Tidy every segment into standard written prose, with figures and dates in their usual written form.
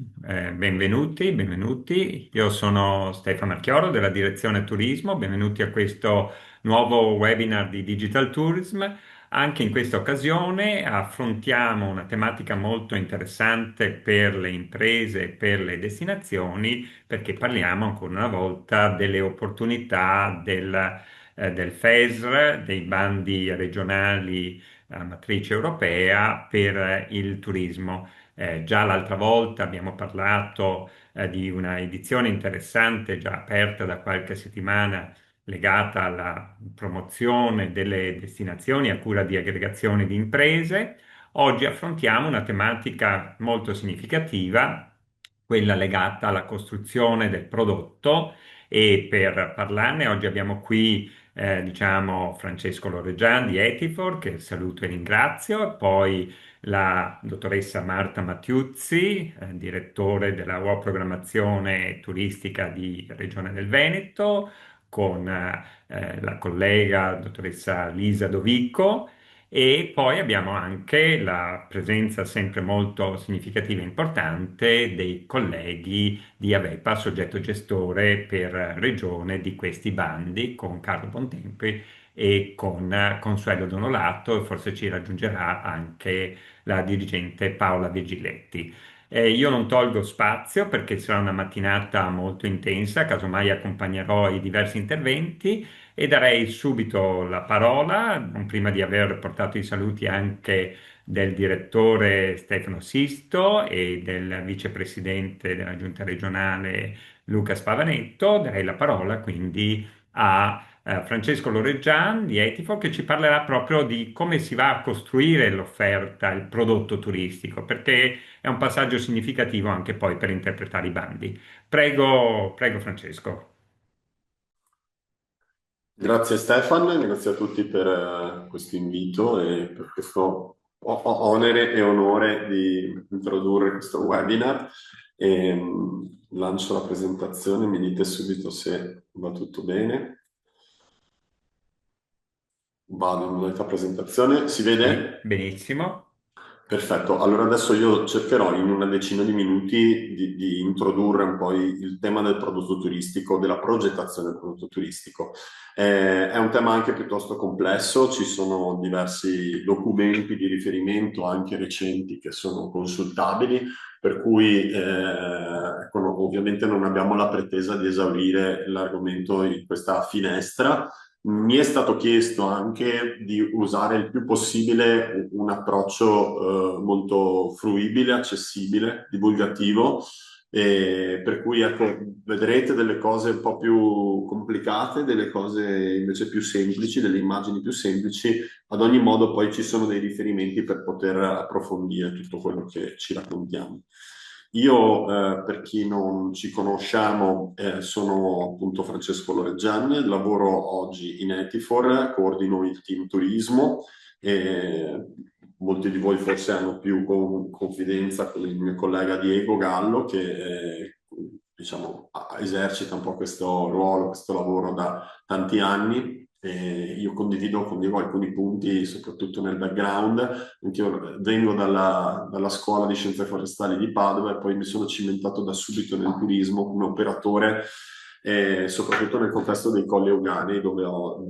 Benvenuti, benvenuti. Io sono Stefano Archioro della Direzione Turismo. Benvenuti a questo nuovo webinar di Digital Tourism. Anche in questa occasione affrontiamo una tematica molto interessante per le imprese e per le destinazioni, perché parliamo ancora una volta delle opportunità del FESR, dei bandi regionali a matrice europea per il turismo. Già l'altra volta abbiamo parlato di una edizione interessante già aperta da qualche settimana legata alla promozione delle destinazioni a cura di aggregazioni di imprese. Oggi affrontiamo una tematica molto significativa, quella legata alla costruzione del prodotto e per parlarne oggi abbiamo qui diciamo Francesco Loreggian di Etifor, che saluto e ringrazio, e poi la dottoressa Marta Mattiuzzi, direttore della UO Programmazione Turistica di Regione del Veneto, con la collega dottoressa Lisa Dovico e poi abbiamo anche la presenza sempre molto significativa e importante dei colleghi di Avepa, soggetto gestore per regione di questi bandi, con Carlo Bontempi e con Consuelo Donolato, e forse ci raggiungerà anche la dirigente Paola Vigiletti. Io non tolgo spazio perché sarà una mattinata molto intensa, casomai accompagnerò i diversi interventi e darei subito la parola, non prima di aver portato i saluti anche del direttore Stefano Sisto e del vicepresidente della Giunta regionale Luca Spavanetto, darei la parola quindi a Francesco Loreggian di Etifo che ci parlerà proprio di come si va a costruire l'offerta, il prodotto turistico, perché è un passaggio significativo anche poi per interpretare i bandi. Prego, prego Francesco. Grazie Stefan, grazie a tutti per questo invito e per questo onere e onore di introdurre questo webinar. Lancio la presentazione, mi dite subito se va tutto bene. Vado in modalità presentazione, si Sì, vede? benissimo. Perfetto, allora adesso io cercherò in una decina di minuti di introdurre un po' il tema del prodotto turistico, della progettazione del prodotto turistico. È un tema anche piuttosto complesso, ci sono diversi documenti di riferimento, anche recenti, che sono consultabili, per cui ecco, ovviamente non abbiamo la pretesa di esaurire l'argomento in questa finestra. Mi è stato chiesto anche di usare il più possibile un approccio molto fruibile, accessibile, divulgativo, e per cui ecco, vedrete delle cose un po' più complicate, delle cose invece più semplici, delle immagini più semplici. Ad ogni modo poi ci sono dei riferimenti per poter approfondire tutto quello che ci raccontiamo. Io, per chi non ci conosciamo, sono appunto Francesco Loreggian, lavoro oggi in Etifor, coordino il team turismo e molti di voi forse hanno più confidenza con il mio collega Diego Gallo che diciamo, esercita un po' questo ruolo, questo lavoro da tanti anni. E io condivido con Diego alcuni punti, soprattutto nel background. Anch'io vengo dalla scuola di scienze forestali di Padova e poi mi sono cimentato da subito nel turismo come operatore, soprattutto nel contesto dei Colli Euganei, dove ho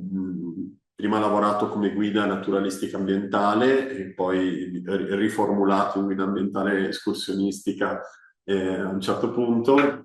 prima lavorato come guida naturalistica ambientale e poi riformulato in guida ambientale escursionistica a un certo punto.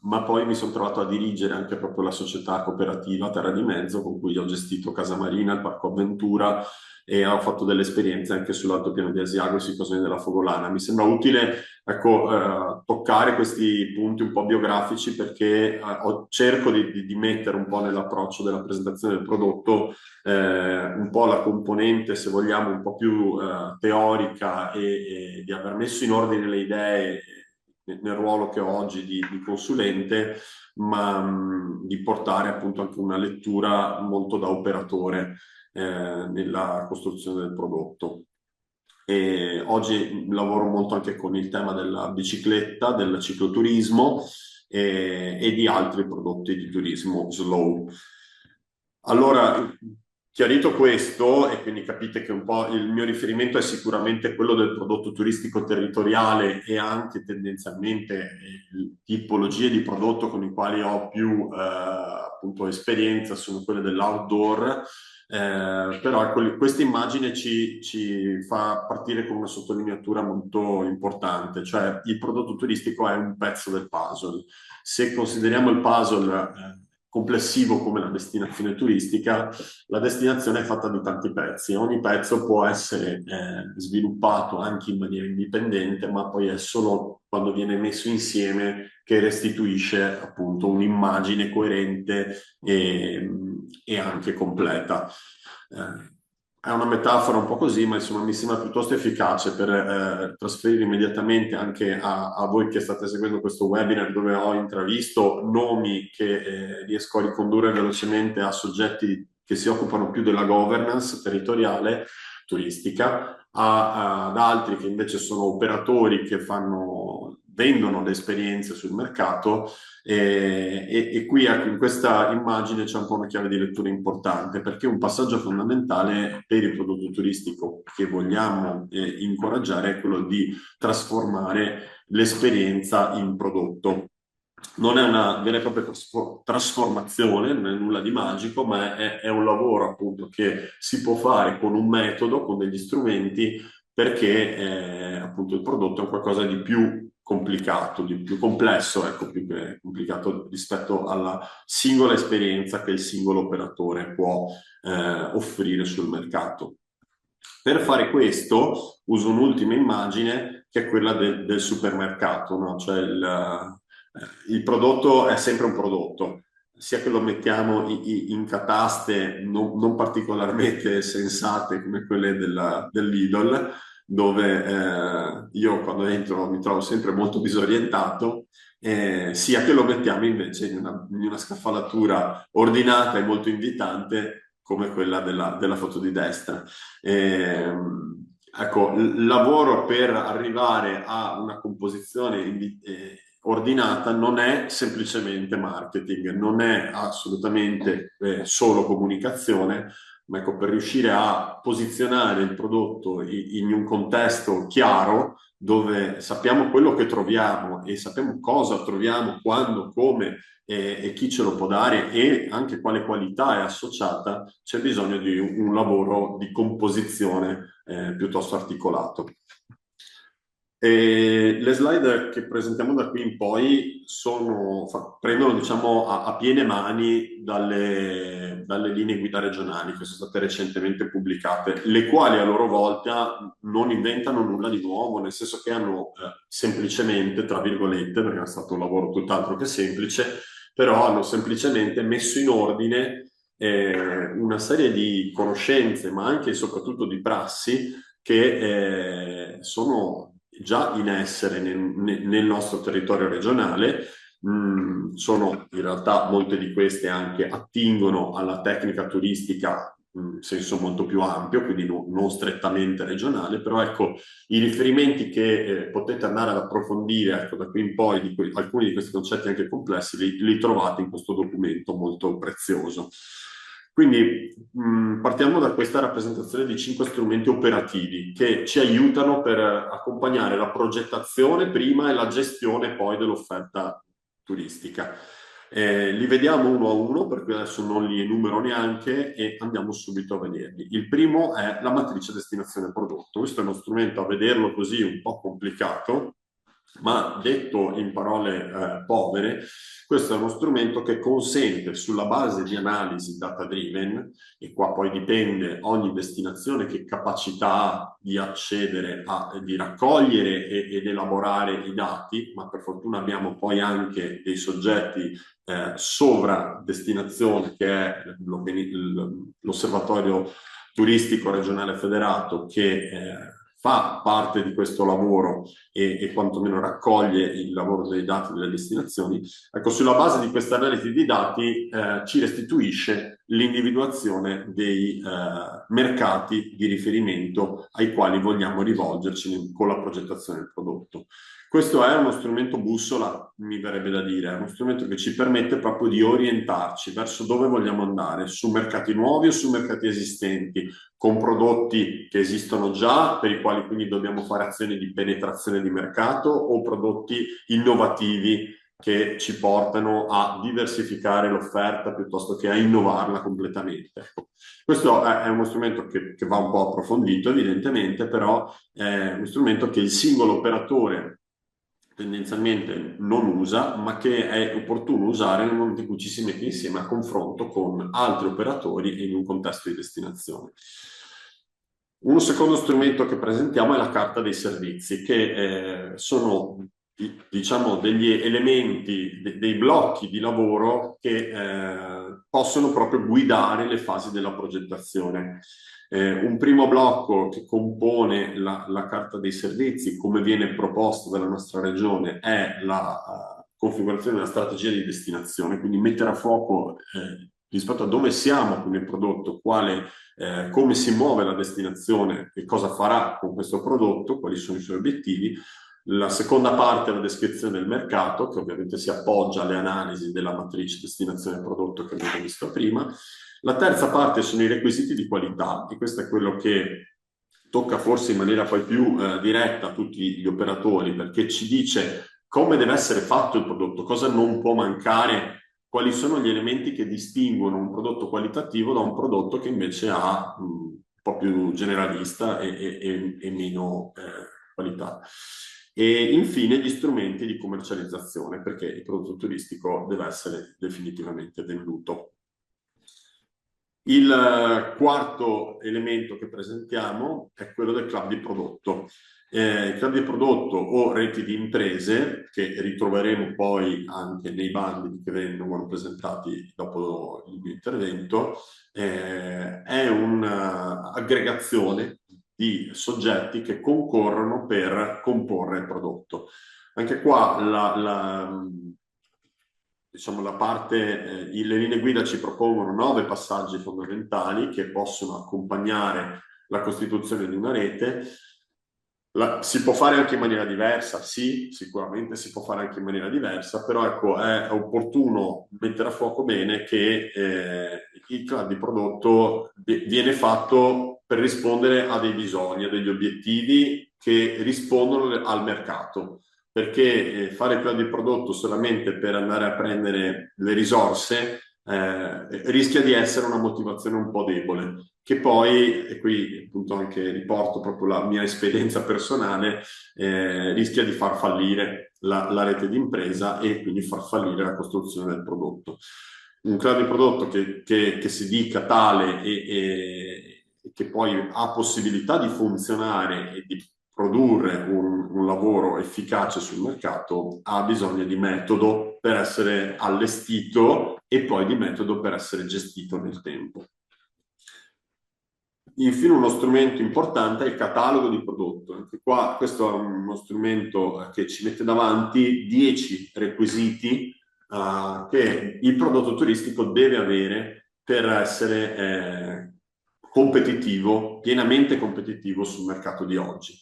Ma poi mi sono trovato a dirigere anche proprio la società cooperativa Terra di Mezzo, con cui ho gestito Casa Marina, il Parco Avventura e ho fatto delle esperienze anche sull'altopiano di Asiago e sui Casoni della Fogolana. Mi sembra utile, ecco, toccare questi punti un po' biografici perché cerco di mettere un po' nell'approccio della presentazione del prodotto un po' la componente, se vogliamo, un po' più teorica e di aver messo in ordine le idee nel ruolo che ho oggi di consulente, ma di portare appunto anche una lettura molto da operatore nella costruzione del prodotto. E oggi lavoro molto anche con il tema della bicicletta, del cicloturismo e di altri prodotti di turismo slow. Allora, Chiarito questo, e quindi capite che un po' il mio riferimento è sicuramente quello del prodotto turistico territoriale e anche tendenzialmente tipologie di prodotto con i quali ho più appunto esperienza sono quelle dell'outdoor, però ecco, questa immagine ci fa partire con una sottolineatura molto importante, cioè il prodotto turistico è un pezzo del puzzle. Se consideriamo il puzzle complessivo come la destinazione turistica, la destinazione è fatta di tanti pezzi, ogni pezzo può essere sviluppato anche in maniera indipendente, ma poi è solo quando viene messo insieme che restituisce appunto un'immagine coerente e anche completa. È una metafora un po' così, ma insomma mi sembra piuttosto efficace per trasferire immediatamente anche a voi che state seguendo questo webinar, dove ho intravisto nomi che riesco a ricondurre velocemente a soggetti che si occupano più della governance territoriale turistica, ad altri che invece sono operatori che vendono le esperienze sul mercato, e qui ecco, in questa immagine c'è un po' una chiave di lettura importante, perché un passaggio fondamentale per il prodotto turistico che vogliamo incoraggiare è quello di trasformare l'esperienza in prodotto. Non è una vera e propria trasformazione, non è nulla di magico, ma è un lavoro appunto che si può fare con un metodo, con degli strumenti, perché appunto il prodotto è qualcosa di più complicato, di più complesso, ecco, più che complicato rispetto alla singola esperienza che il singolo operatore può offrire sul mercato. Per fare questo uso un'ultima immagine che è quella del supermercato, no? Cioè il prodotto è sempre un prodotto, sia che lo mettiamo in cataste non particolarmente sensate come quelle dell'Idol, dove io quando entro mi trovo sempre molto disorientato, sia che lo mettiamo invece in una scaffalatura ordinata e molto invitante come quella della foto di destra. Ecco, il lavoro per arrivare a una composizione ordinata non è semplicemente marketing, non è assolutamente solo comunicazione, ma ecco, per riuscire a posizionare il prodotto in un contesto chiaro, dove sappiamo quello che troviamo e sappiamo cosa troviamo, quando, come e chi ce lo può dare e anche quale qualità è associata, c'è bisogno di un lavoro di composizione piuttosto articolato. E le slide che presentiamo da qui in poi prendono diciamo, a piene mani dalle linee guida regionali che sono state recentemente pubblicate, le quali a loro volta non inventano nulla di nuovo, nel senso che hanno semplicemente, tra virgolette, perché è stato un lavoro tutt'altro che semplice, però hanno semplicemente messo in ordine una serie di conoscenze, ma anche e soprattutto di prassi che sono già in essere nel nostro territorio regionale. Sono in realtà molte di queste anche attingono alla tecnica turistica in senso molto più ampio, quindi non strettamente regionale, però ecco i riferimenti che potete andare ad approfondire ecco, da qui in poi alcuni di questi concetti anche complessi li trovate in questo documento molto prezioso. Quindi partiamo da questa rappresentazione di 5 strumenti operativi che ci aiutano per accompagnare la progettazione prima e la gestione poi dell'offerta turistica. Li vediamo uno a uno, per cui adesso non li enumero neanche e andiamo subito a vederli. Il primo è la matrice destinazione prodotto. Questo è uno strumento, a vederlo così, un po' complicato, ma detto in parole povere, questo è uno strumento che consente, sulla base di analisi data driven, e qua poi dipende ogni destinazione che capacità ha di accedere di raccogliere ed elaborare i dati, ma per fortuna abbiamo poi anche dei soggetti sovra destinazione, che è l'Osservatorio Turistico Regionale Federato, che fa parte di questo lavoro e quantomeno raccoglie il lavoro dei dati delle destinazioni. Ecco, sulla base di questa analisi di dati ci restituisce l'individuazione dei mercati di riferimento ai quali vogliamo rivolgerci con la progettazione del prodotto. Questo è uno strumento bussola, mi verrebbe da dire, è uno strumento che ci permette proprio di orientarci verso dove vogliamo andare, su mercati nuovi o su mercati esistenti, con prodotti che esistono già, per i quali quindi dobbiamo fare azioni di penetrazione di mercato, o prodotti innovativi che ci portano a diversificare l'offerta piuttosto che a innovarla completamente. Questo è uno strumento che va un po' approfondito, evidentemente, però è uno strumento che il singolo operatore tendenzialmente non usa, ma che è opportuno usare nel momento in cui ci si mette insieme a confronto con altri operatori e in un contesto di destinazione. Uno secondo strumento che presentiamo è la carta dei servizi, che sono diciamo degli elementi, dei blocchi di lavoro che possono proprio guidare le fasi della progettazione. Un primo blocco che compone la carta dei servizi, come viene proposto dalla nostra regione, è la configurazione della strategia di destinazione, quindi mettere a fuoco rispetto a dove siamo con il prodotto, come si muove la destinazione e cosa farà con questo prodotto, quali sono i suoi obiettivi. La seconda parte è la descrizione del mercato, che ovviamente si appoggia alle analisi della matrice destinazione prodotto che abbiamo visto prima. La terza parte sono i requisiti di qualità, e questo è quello che tocca forse in maniera poi più diretta a tutti gli operatori, perché ci dice come deve essere fatto il prodotto, cosa non può mancare, quali sono gli elementi che distinguono un prodotto qualitativo da un prodotto che invece ha un po' più generalista e meno qualità. E infine gli strumenti di commercializzazione, perché il prodotto turistico deve essere definitivamente venduto. Il quarto elemento che presentiamo è quello del club di prodotto. Club di prodotto o reti di imprese, che ritroveremo poi anche nei bandi che vengono presentati dopo il mio intervento, è un'aggregazione di soggetti che concorrono per comporre il prodotto. Anche qua diciamo, le linee guida ci propongono 9 passaggi fondamentali che possono accompagnare la costituzione di una rete. Si può fare anche in maniera diversa, sì, sicuramente si può fare anche in maniera diversa, però ecco, è opportuno mettere a fuoco bene che il club di prodotto viene fatto per rispondere a dei bisogni, a degli obiettivi che rispondono al mercato, perché fare il club di prodotto solamente per andare a prendere le risorse rischia di essere una motivazione un po' debole, che poi, e qui appunto anche riporto proprio la mia esperienza personale, rischia di far fallire la rete di impresa e quindi far fallire la costruzione del prodotto. Un club di prodotto che si dica tale e che poi ha possibilità di funzionare e di produrre un lavoro efficace sul mercato ha bisogno di metodo per essere allestito e poi di metodo per essere gestito nel tempo. Infine uno strumento importante è il catalogo di prodotto. Anche qua questo è uno strumento che ci mette davanti 10 requisiti che il prodotto turistico deve avere per essere competitivo, pienamente competitivo sul mercato di oggi.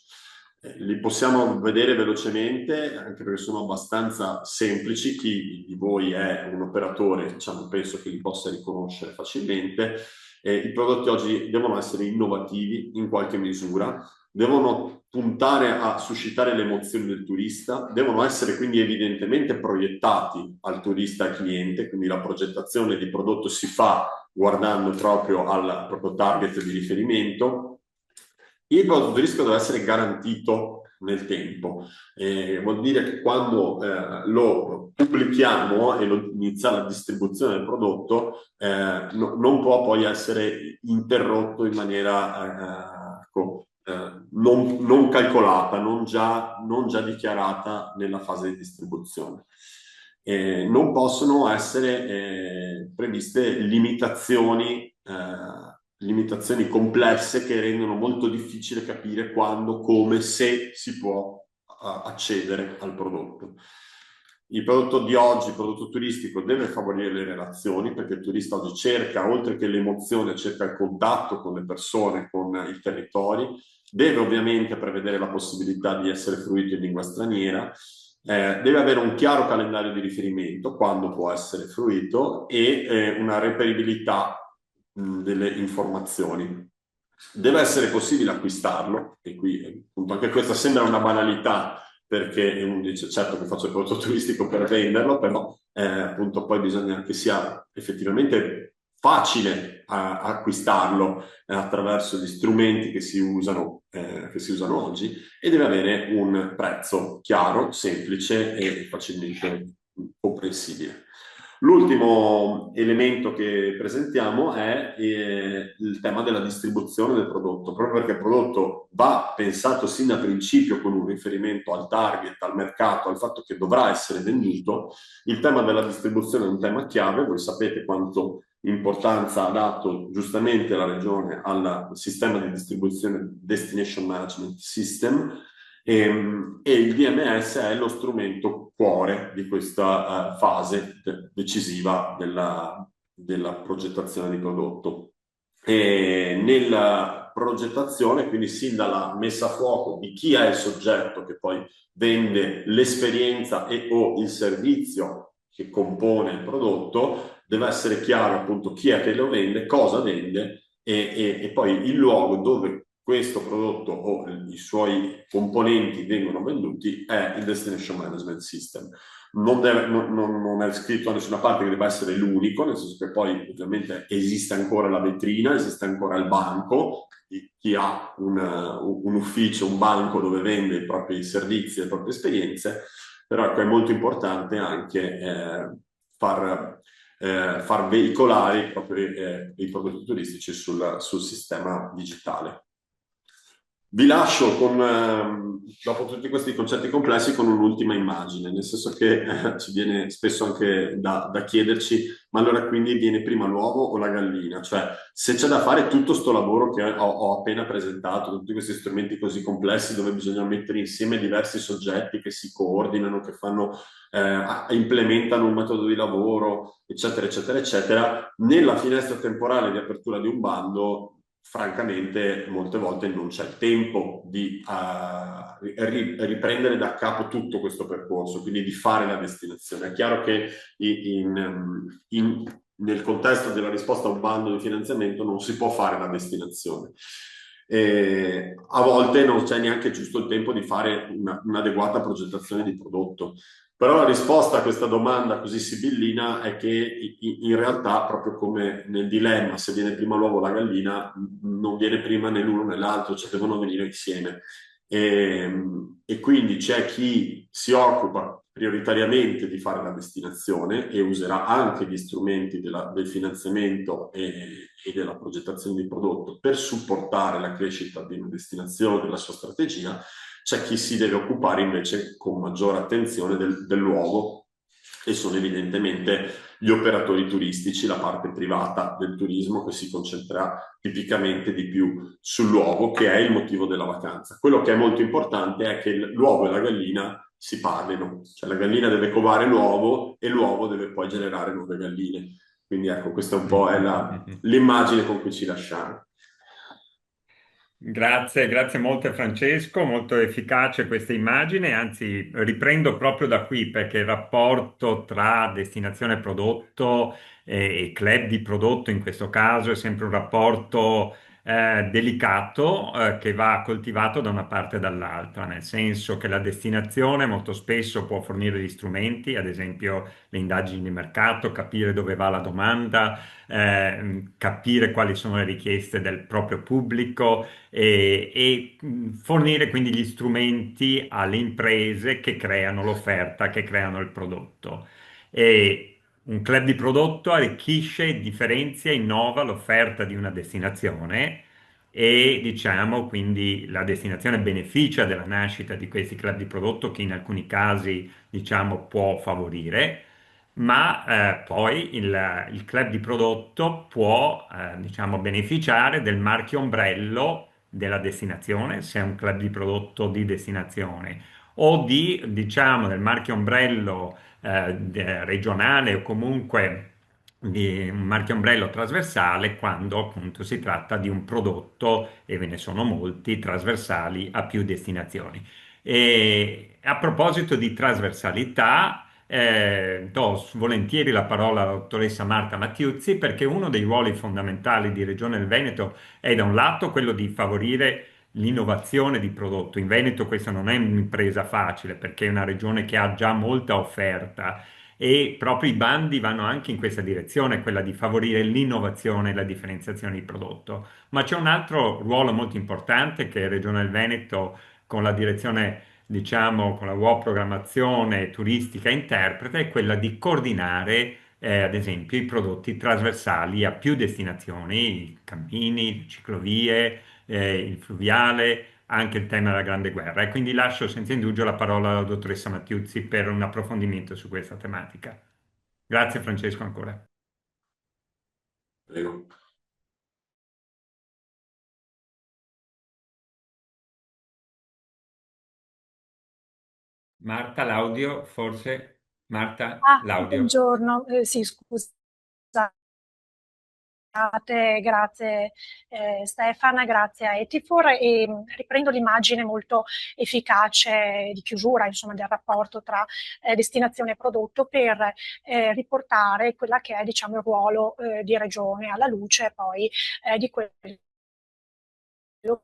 Li possiamo vedere velocemente, anche perché sono abbastanza semplici. Chi di voi è un operatore, diciamo, penso che li possa riconoscere facilmente. I prodotti oggi devono essere innovativi in qualche misura, devono puntare a suscitare le emozioni del turista, devono essere quindi evidentemente proiettati al turista, al cliente, quindi la progettazione di prodotto si fa guardando proprio al proprio target di riferimento. Il prodotto turistico deve essere garantito nel tempo. Vuol dire che quando lo pubblichiamo e lo inizia la distribuzione del prodotto, non può poi essere interrotto in maniera non calcolata, non già dichiarata nella fase di distribuzione. Non possono essere previste limitazioni complesse che rendono molto difficile capire quando, come, se si può accedere al prodotto. Il prodotto di oggi, il prodotto turistico, deve favorire le relazioni, perché il turista oggi cerca, oltre che l'emozione, cerca il contatto con le persone, con i territori, deve ovviamente prevedere la possibilità di essere fruito in lingua straniera, deve avere un chiaro calendario di riferimento quando può essere fruito e una reperibilità delle informazioni. Deve essere possibile acquistarlo, e qui appunto anche questa sembra una banalità perché uno dice certo che faccio il prodotto turistico per venderlo, però appunto poi bisogna che sia effettivamente facile acquistarlo attraverso gli strumenti che si usano oggi e deve avere un prezzo chiaro, semplice e facilmente comprensibile. L'ultimo elemento che presentiamo è il tema della distribuzione del prodotto, proprio perché il prodotto va pensato sin da principio con un riferimento al target, al mercato, al fatto che dovrà essere venduto. Il tema della distribuzione è un tema chiave, voi sapete quanto importanza ha dato giustamente la regione al sistema di distribuzione Destination Management System, e il DMS è lo strumento cuore di questa fase decisiva della progettazione di prodotto. E nella progettazione, quindi sin dalla messa a fuoco di chi è il soggetto che poi vende l'esperienza e o il servizio che compone il prodotto, deve essere chiaro appunto chi è che lo vende, cosa vende e poi il luogo dove questo prodotto o i suoi componenti vengono venduti è il Destination Management System. Non è scritto da nessuna parte che debba essere l'unico, nel senso che poi ovviamente esiste ancora la vetrina, esiste ancora il banco, chi ha un ufficio, un banco dove vende i propri servizi, le proprie esperienze, però ecco, è molto importante anche far veicolare i prodotti turistici sul sistema digitale. Vi lascio dopo tutti questi concetti complessi con un'ultima immagine, nel senso che ci viene spesso anche da chiederci, ma allora quindi viene prima l'uovo o la gallina? Cioè, se c'è da fare tutto sto lavoro che ho appena presentato, tutti questi strumenti così complessi dove bisogna mettere insieme diversi soggetti che si coordinano, che fanno, implementano un metodo di lavoro, eccetera, eccetera, eccetera, nella finestra temporale di apertura di un bando francamente molte volte non c'è il tempo di riprendere da capo tutto questo percorso, quindi di fare la destinazione. È chiaro che nel contesto della risposta a un bando di finanziamento non si può fare la destinazione. A volte non c'è neanche giusto il tempo di fare un'adeguata progettazione di prodotto. Però la risposta a questa domanda così sibillina è che in realtà, proprio come nel dilemma, se viene prima l'uovo o la gallina, non viene prima né l'uno né l'altro, cioè devono venire insieme. E quindi c'è chi si occupa prioritariamente di fare la destinazione e userà anche gli strumenti del finanziamento e della progettazione di prodotto per supportare la crescita di una destinazione, della sua strategia. C'è chi si deve occupare invece con maggiore attenzione dell'uovo e sono evidentemente gli operatori turistici, la parte privata del turismo che si concentrerà tipicamente di più sull'uovo, che è il motivo della vacanza. Quello che è molto importante è che l'uovo e la gallina si parlino, cioè la gallina deve covare l'uovo e l'uovo deve poi generare nuove galline. Quindi ecco, questa un po' è l'immagine con cui ci lasciamo. Grazie, grazie molto Francesco, molto efficace questa immagine, anzi riprendo proprio da qui perché il rapporto tra destinazione prodotto e club di prodotto in questo caso è sempre un rapporto delicato che va coltivato da una parte e dall'altra, nel senso che la destinazione molto spesso può fornire gli strumenti, ad esempio le indagini di mercato, capire dove va la domanda, capire quali sono le richieste del proprio pubblico e fornire quindi gli strumenti alle imprese che creano l'offerta, che creano il prodotto. E un club di prodotto arricchisce, differenzia, innova l'offerta di una destinazione e diciamo quindi la destinazione beneficia della nascita di questi club di prodotto che in alcuni casi diciamo può favorire, ma poi il club di prodotto può diciamo beneficiare del marchio ombrello della destinazione, se è un club di prodotto di destinazione, o di, diciamo, del marchio ombrello regionale o comunque di un marchio ombrello trasversale quando appunto si tratta di un prodotto, e ve ne sono molti, trasversali a più destinazioni. E a proposito di trasversalità, do volentieri la parola alla dottoressa Marta Mattiuzzi perché uno dei ruoli fondamentali di Regione del Veneto è da un lato quello di favorire l'innovazione di prodotto. In Veneto questa non è un'impresa facile perché è una regione che ha già molta offerta e proprio i bandi vanno anche in questa direzione, quella di favorire l'innovazione e la differenziazione di prodotto. Ma c'è un altro ruolo molto importante che Regione del Veneto con la direzione, diciamo, con la UO programmazione turistica interpreta, è quella di coordinare ad esempio, i prodotti trasversali a più destinazioni, i cammini, le ciclovie, il fluviale, anche il tema della Grande Guerra. E quindi lascio senza indugio la parola alla dottoressa Mattiuzzi per un approfondimento su questa tematica. Grazie Francesco ancora. Prego. Marta, l'audio, forse? Marta, Ah, l'audio. buongiorno, sì, scusate, grazie Stefana, grazie a Etifor e riprendo l'immagine molto efficace di chiusura, insomma, del rapporto tra destinazione e prodotto per riportare quella che è, diciamo, il ruolo di regione alla luce poi di quello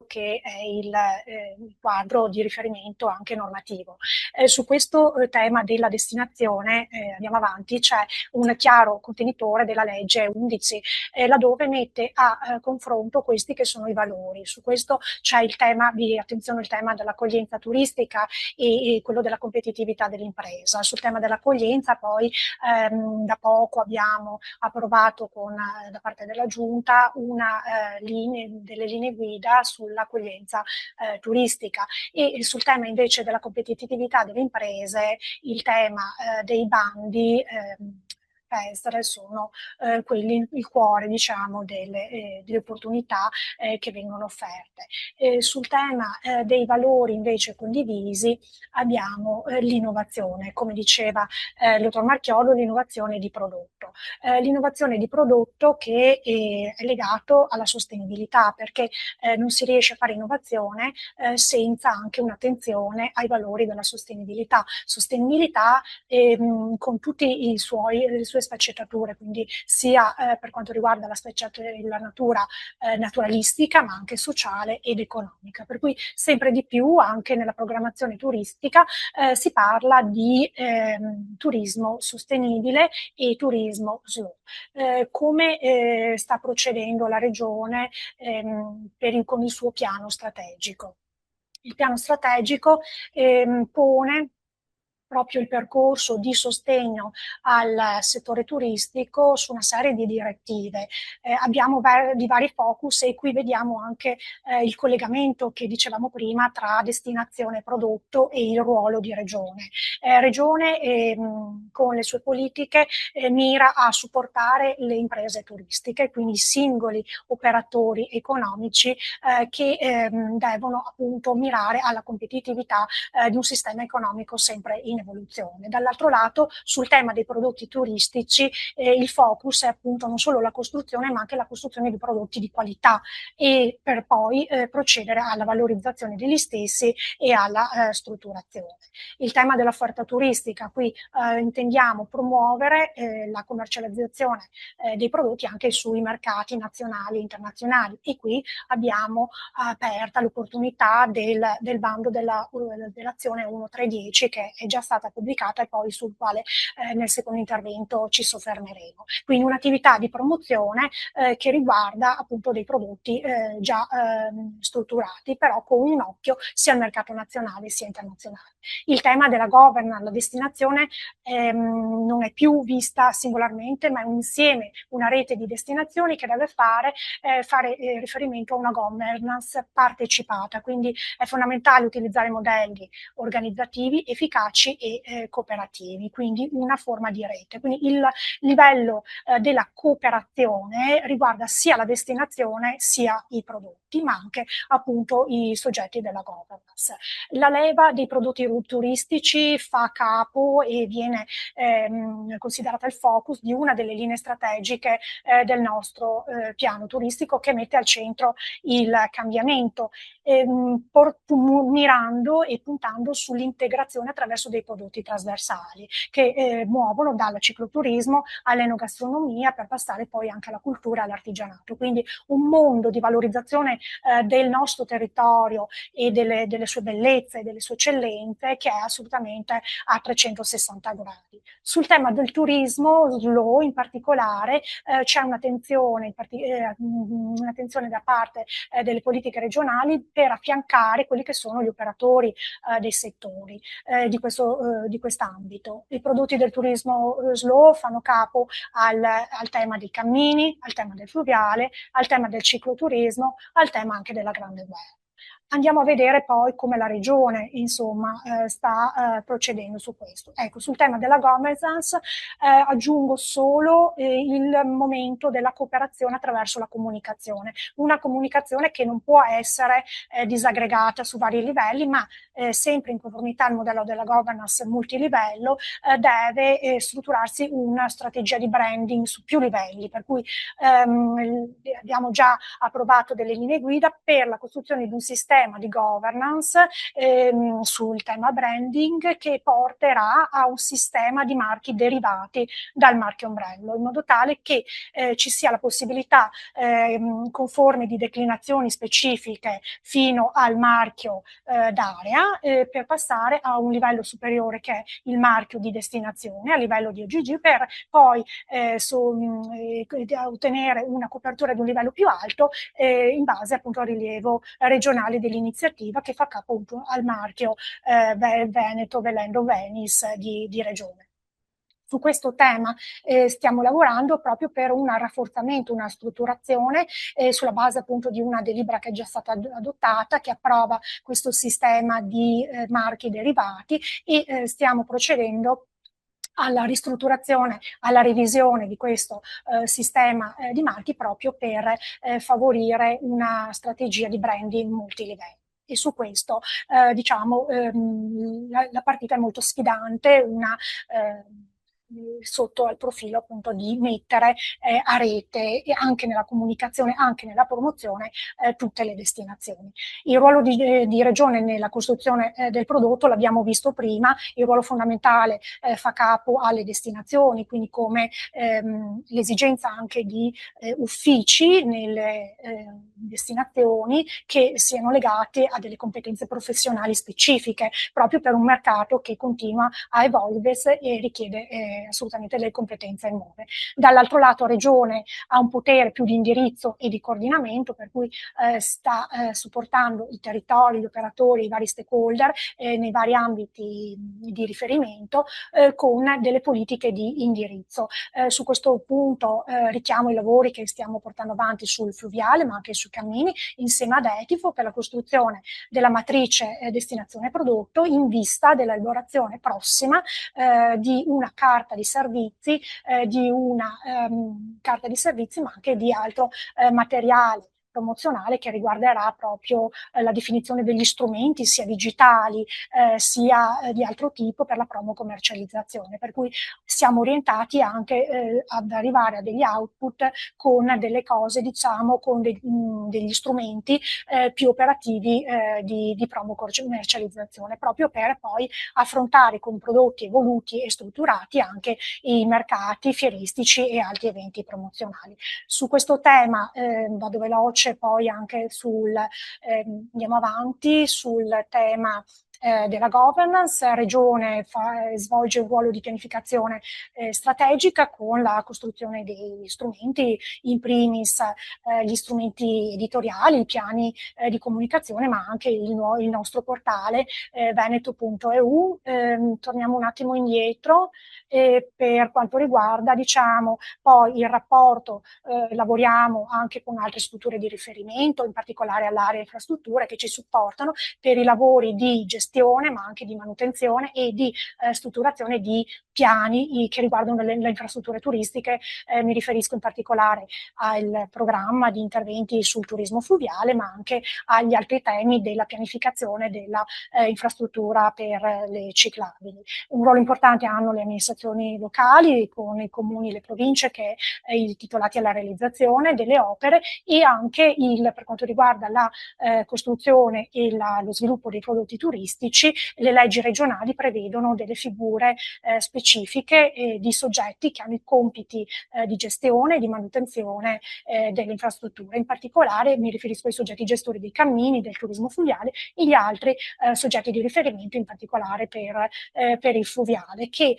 che è il quadro di riferimento anche normativo. Su questo tema della destinazione, andiamo avanti, c'è un chiaro contenitore della legge 11, laddove mette a confronto questi che sono i valori. Su questo c'è il tema di attenzione, il tema dell'accoglienza turistica e quello della competitività dell'impresa. Sul tema dell'accoglienza poi da poco abbiamo approvato da parte della Giunta delle linee guida sull'accoglienza turistica e sul tema invece della competitività delle imprese, il tema dei bandi estere sono quelli, il cuore, diciamo, delle opportunità che vengono offerte. Sul tema dei valori invece condivisi abbiamo l'innovazione, come diceva il dottor Marchiolo, l'innovazione di prodotto. L'innovazione di prodotto che è legato alla sostenibilità, perché non si riesce a fare innovazione senza anche un'attenzione ai valori della sostenibilità. Sostenibilità con tutte le sue sfaccettature, quindi sia per quanto riguarda la natura naturalistica, ma anche sociale ed economica. Per cui sempre di più anche nella programmazione turistica si parla di turismo sostenibile e turismo slow. Come sta procedendo la Regione con il suo piano strategico? Il piano strategico pone proprio il percorso di sostegno al settore turistico su una serie di direttive. Abbiamo di vari focus e qui vediamo anche il collegamento che dicevamo prima tra destinazione e prodotto e il ruolo di Regione. Regione con le sue politiche mira a supportare le imprese turistiche, quindi i singoli operatori economici che devono appunto mirare alla competitività di un sistema economico sempre in evoluzione. Dall'altro lato, sul tema dei prodotti turistici, il focus è appunto non solo la costruzione, ma anche la costruzione di prodotti di qualità e per poi procedere alla valorizzazione degli stessi e alla strutturazione. Il tema dell'offerta turistica, qui intendiamo promuovere la commercializzazione dei prodotti anche sui mercati nazionali e internazionali e qui abbiamo aperta l'opportunità del bando dell'azione 1310 che è già stata pubblicata e poi sul quale nel secondo intervento ci soffermeremo. Quindi un'attività di promozione che riguarda appunto dei prodotti già strutturati, però con un occhio sia al mercato nazionale sia internazionale. Il tema della governance, la destinazione non è più vista singolarmente, ma è un insieme, una rete di destinazioni che deve fare riferimento a una governance partecipata. Quindi è fondamentale utilizzare modelli organizzativi efficaci e cooperativi, quindi una forma di rete. Quindi il livello della cooperazione riguarda sia la destinazione sia i prodotti, ma anche appunto i soggetti della governance. La leva dei prodotti turistici fa capo e viene considerata il focus di una delle linee strategiche del nostro piano turistico, che mette al centro il cambiamento, mirando e puntando sull'integrazione attraverso dei prodotti trasversali che muovono dal cicloturismo all'enogastronomia, per passare poi anche alla cultura e all'artigianato. Quindi un mondo di valorizzazione del nostro territorio e delle sue bellezze e delle sue eccellenze, che è assolutamente a 360 gradi. Sul tema del turismo slow in particolare c'è un'attenzione da parte delle politiche regionali per affiancare quelli che sono gli operatori dei settori di quest'ambito. I prodotti del turismo slow fanno capo al tema dei cammini, al tema del fluviale, al tema del cicloturismo, al tema anche della grande guerra. Andiamo a vedere poi come la regione, insomma, sta procedendo su questo. Ecco, sul tema della governance aggiungo solo il momento della cooperazione attraverso la comunicazione. Una comunicazione che non può essere disaggregata su vari livelli, ma sempre in conformità al modello della governance multilivello deve strutturarsi una strategia di branding su più livelli, per cui abbiamo già approvato delle linee guida per la costruzione di un sistema di governance sul tema branding, che porterà a un sistema di marchi derivati dal marchio ombrello, in modo tale che ci sia la possibilità con forme di declinazioni specifiche fino al marchio d'area per passare a un livello superiore, che è il marchio di destinazione a livello di OGG, per poi ottenere una copertura di un livello più alto in base appunto al rilievo regionale dell'iniziativa, che fa capo appunto al marchio Veneto, Velendo, Venice di regione. Su questo tema stiamo lavorando proprio per un rafforzamento, una strutturazione sulla base appunto di una delibera che è già stata adottata, che approva questo sistema di marchi derivati, e stiamo procedendo alla ristrutturazione, alla revisione di questo sistema di marchi, proprio per favorire una strategia di branding multilivello. E su questo diciamo la partita è molto sfidante, sotto il profilo appunto di mettere a rete, e anche nella comunicazione, anche nella promozione, tutte le destinazioni. Il ruolo di regione nella costruzione del prodotto l'abbiamo visto prima. Il ruolo fondamentale fa capo alle destinazioni, quindi come l'esigenza anche di uffici nelle destinazioni che siano legati a delle competenze professionali specifiche, proprio per un mercato che continua a evolversi e richiede assolutamente delle competenze nuove. Dall'altro lato, regione ha un potere più di indirizzo e di coordinamento, per cui sta supportando i territori, gli operatori, i vari stakeholder nei vari ambiti di riferimento con delle politiche di indirizzo. Su questo punto richiamo i lavori che stiamo portando avanti sul fluviale, ma anche sui cammini, insieme ad Etifo, per la costruzione della matrice destinazione prodotto, in vista dell'elaborazione prossima di una carta di servizi, ma anche di altro materiale promozionale, che riguarderà proprio la definizione degli strumenti, sia digitali sia di altro tipo, per la promo commercializzazione. Per cui siamo orientati anche ad arrivare a degli output con delle cose, diciamo, con degli strumenti più operativi di promo commercializzazione, proprio per poi affrontare con prodotti evoluti e strutturati anche i mercati fieristici e altri eventi promozionali. Su questo tema vado veloce, poi anche andiamo avanti sul tema della governance. La regione svolge un ruolo di pianificazione strategica con la costruzione degli strumenti, in primis gli strumenti editoriali, i piani di comunicazione, ma anche il nostro portale veneto.eu. Torniamo un attimo indietro per quanto riguarda, diciamo, poi il rapporto. Lavoriamo anche con altre strutture di riferimento, in particolare all'area infrastrutture, che ci supportano per i lavori di gestione gestione, ma anche di manutenzione e di strutturazione di piani che riguardano le infrastrutture turistiche. Mi riferisco in particolare al programma di interventi sul turismo fluviale, ma anche agli altri temi della pianificazione della infrastruttura per le ciclabili. Un ruolo importante hanno le amministrazioni locali, con i comuni e le province che titolati alla realizzazione delle opere, e anche per quanto riguarda la costruzione e lo sviluppo dei prodotti turistici, le leggi regionali prevedono delle figure specifiche di soggetti che hanno i compiti di gestione e di manutenzione delle infrastrutture. In particolare mi riferisco ai soggetti gestori dei cammini, del turismo fluviale, e gli altri soggetti di riferimento, in particolare per il fluviale, che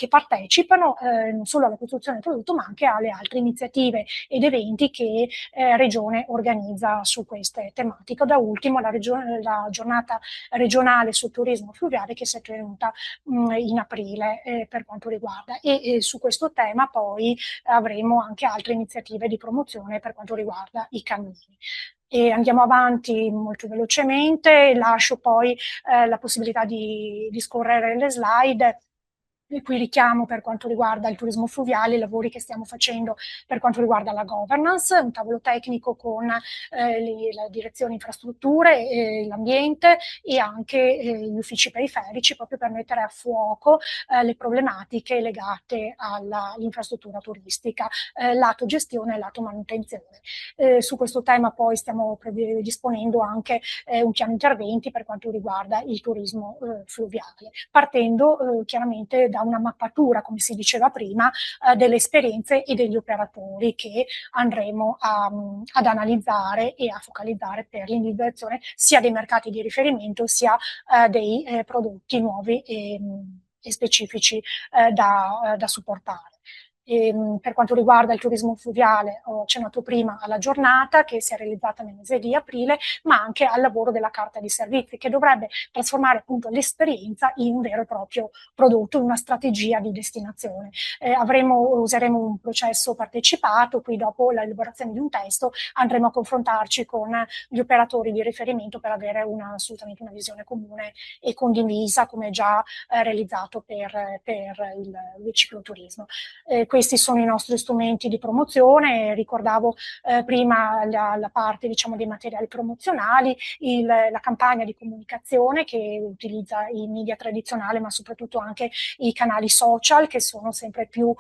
partecipano non solo alla costruzione del prodotto, ma anche alle altre iniziative ed eventi che Regione organizza su queste tematiche. Da ultimo la giornata regionale sul turismo fluviale, che si è tenuta in aprile per quanto riguarda, e su questo tema poi avremo anche altre iniziative di promozione per quanto riguarda i cammini. E andiamo avanti molto velocemente, lascio poi la possibilità di scorrere le slide. E qui richiamo, per quanto riguarda il turismo fluviale, i lavori che stiamo facendo per quanto riguarda la governance, un tavolo tecnico con la direzione infrastrutture, l'ambiente e anche gli uffici periferici, proprio per mettere a fuoco le problematiche legate all'infrastruttura turistica, lato gestione e lato manutenzione. Su questo tema poi stiamo predisponendo anche un piano interventi per quanto riguarda il turismo fluviale, partendo chiaramente da una mappatura, come si diceva prima, delle esperienze e degli operatori che andremo ad analizzare e a focalizzare per l'individuazione sia dei mercati di riferimento sia dei prodotti nuovi e specifici da supportare. Per quanto riguarda il turismo fluviale, ho accennato prima alla giornata che si è realizzata nel mese di aprile, ma anche al lavoro della carta di servizi, che dovrebbe trasformare appunto l'esperienza in un vero e proprio prodotto, in una strategia di destinazione. Useremo un processo partecipato, qui dopo l'elaborazione di un testo andremo a confrontarci con gli operatori di riferimento per avere assolutamente una visione comune e condivisa, come già realizzato per il cicloturismo. Questi sono i nostri strumenti di promozione. Ricordavo prima la parte, diciamo, dei materiali promozionali, la campagna di comunicazione che utilizza i media tradizionali, ma soprattutto anche i canali social, che sono sempre più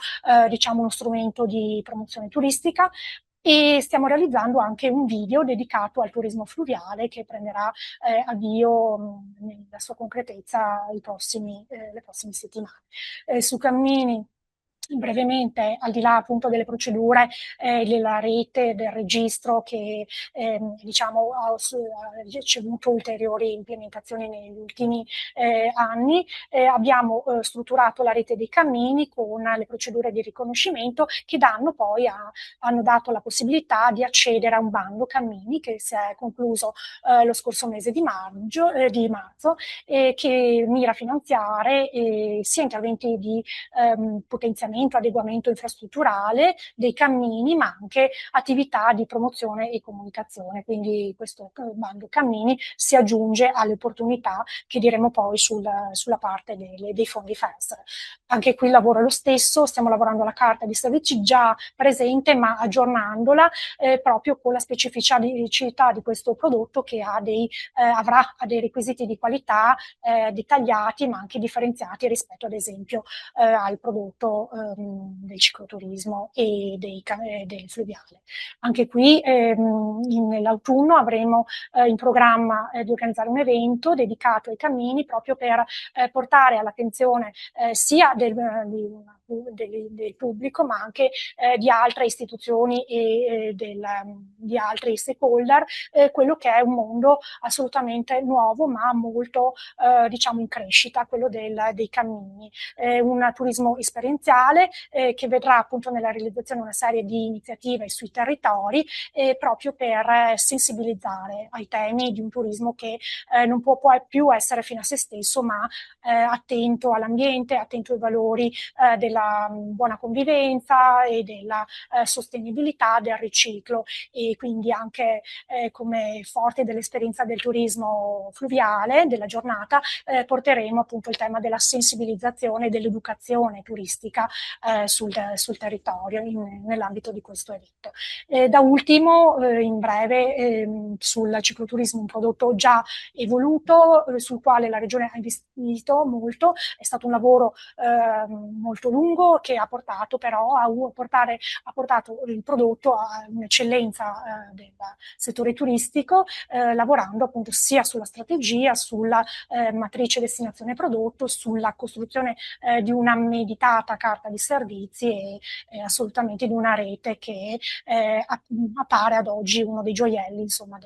diciamo uno strumento di promozione turistica. E stiamo realizzando anche un video dedicato al turismo fluviale che prenderà avvio nella sua concretezza le prossime settimane. Su Cammini, brevemente, al di là appunto delle procedure, della rete, del registro che diciamo ha ricevuto ulteriori implementazioni negli ultimi anni, abbiamo strutturato la rete dei cammini con le procedure di riconoscimento che hanno dato la possibilità di accedere a un bando cammini che si è concluso lo scorso mese di marzo, che mira a finanziare sia interventi di potenziamento, adeguamento infrastrutturale dei cammini, ma anche attività di promozione e comunicazione. Quindi questo bando cammini si aggiunge alle opportunità che diremo poi sulla parte dei fondi FESR. Anche qui il lavoro è lo stesso, stiamo lavorando alla carta di servizi già presente, ma aggiornandola proprio con la specificità di questo prodotto, che avrà dei requisiti di qualità dettagliati, ma anche differenziati rispetto ad esempio al prodotto del cicloturismo e del fluviale. Anche qui nell'autunno avremo in programma di organizzare un evento dedicato ai cammini, proprio per portare all'attenzione sia del pubblico, ma anche di altre istituzioni e di altri stakeholder, quello che è un mondo assolutamente nuovo, ma molto diciamo in crescita, quello dei cammini. Un turismo esperienziale fluviale, che vedrà appunto nella realizzazione una serie di iniziative sui territori, proprio per sensibilizzare ai temi di un turismo che non può più essere fine a se stesso, ma attento all'ambiente, attento ai valori della buona convivenza e della sostenibilità, del riciclo, e quindi anche come forte dell'esperienza del turismo fluviale della giornata porteremo appunto il tema della sensibilizzazione e dell'educazione turistica sul territorio nell'ambito di questo evento. Da ultimo, in breve, sul cicloturismo, un prodotto già evoluto, sul quale la Regione ha investito molto. È stato un lavoro molto lungo che ha portato però ha portato il prodotto a un'eccellenza del settore turistico, lavorando appunto sia sulla strategia, sulla matrice destinazione prodotto, sulla costruzione di una meditata carta di servizi e assolutamente di una rete che appare ad oggi uno dei gioielli, insomma,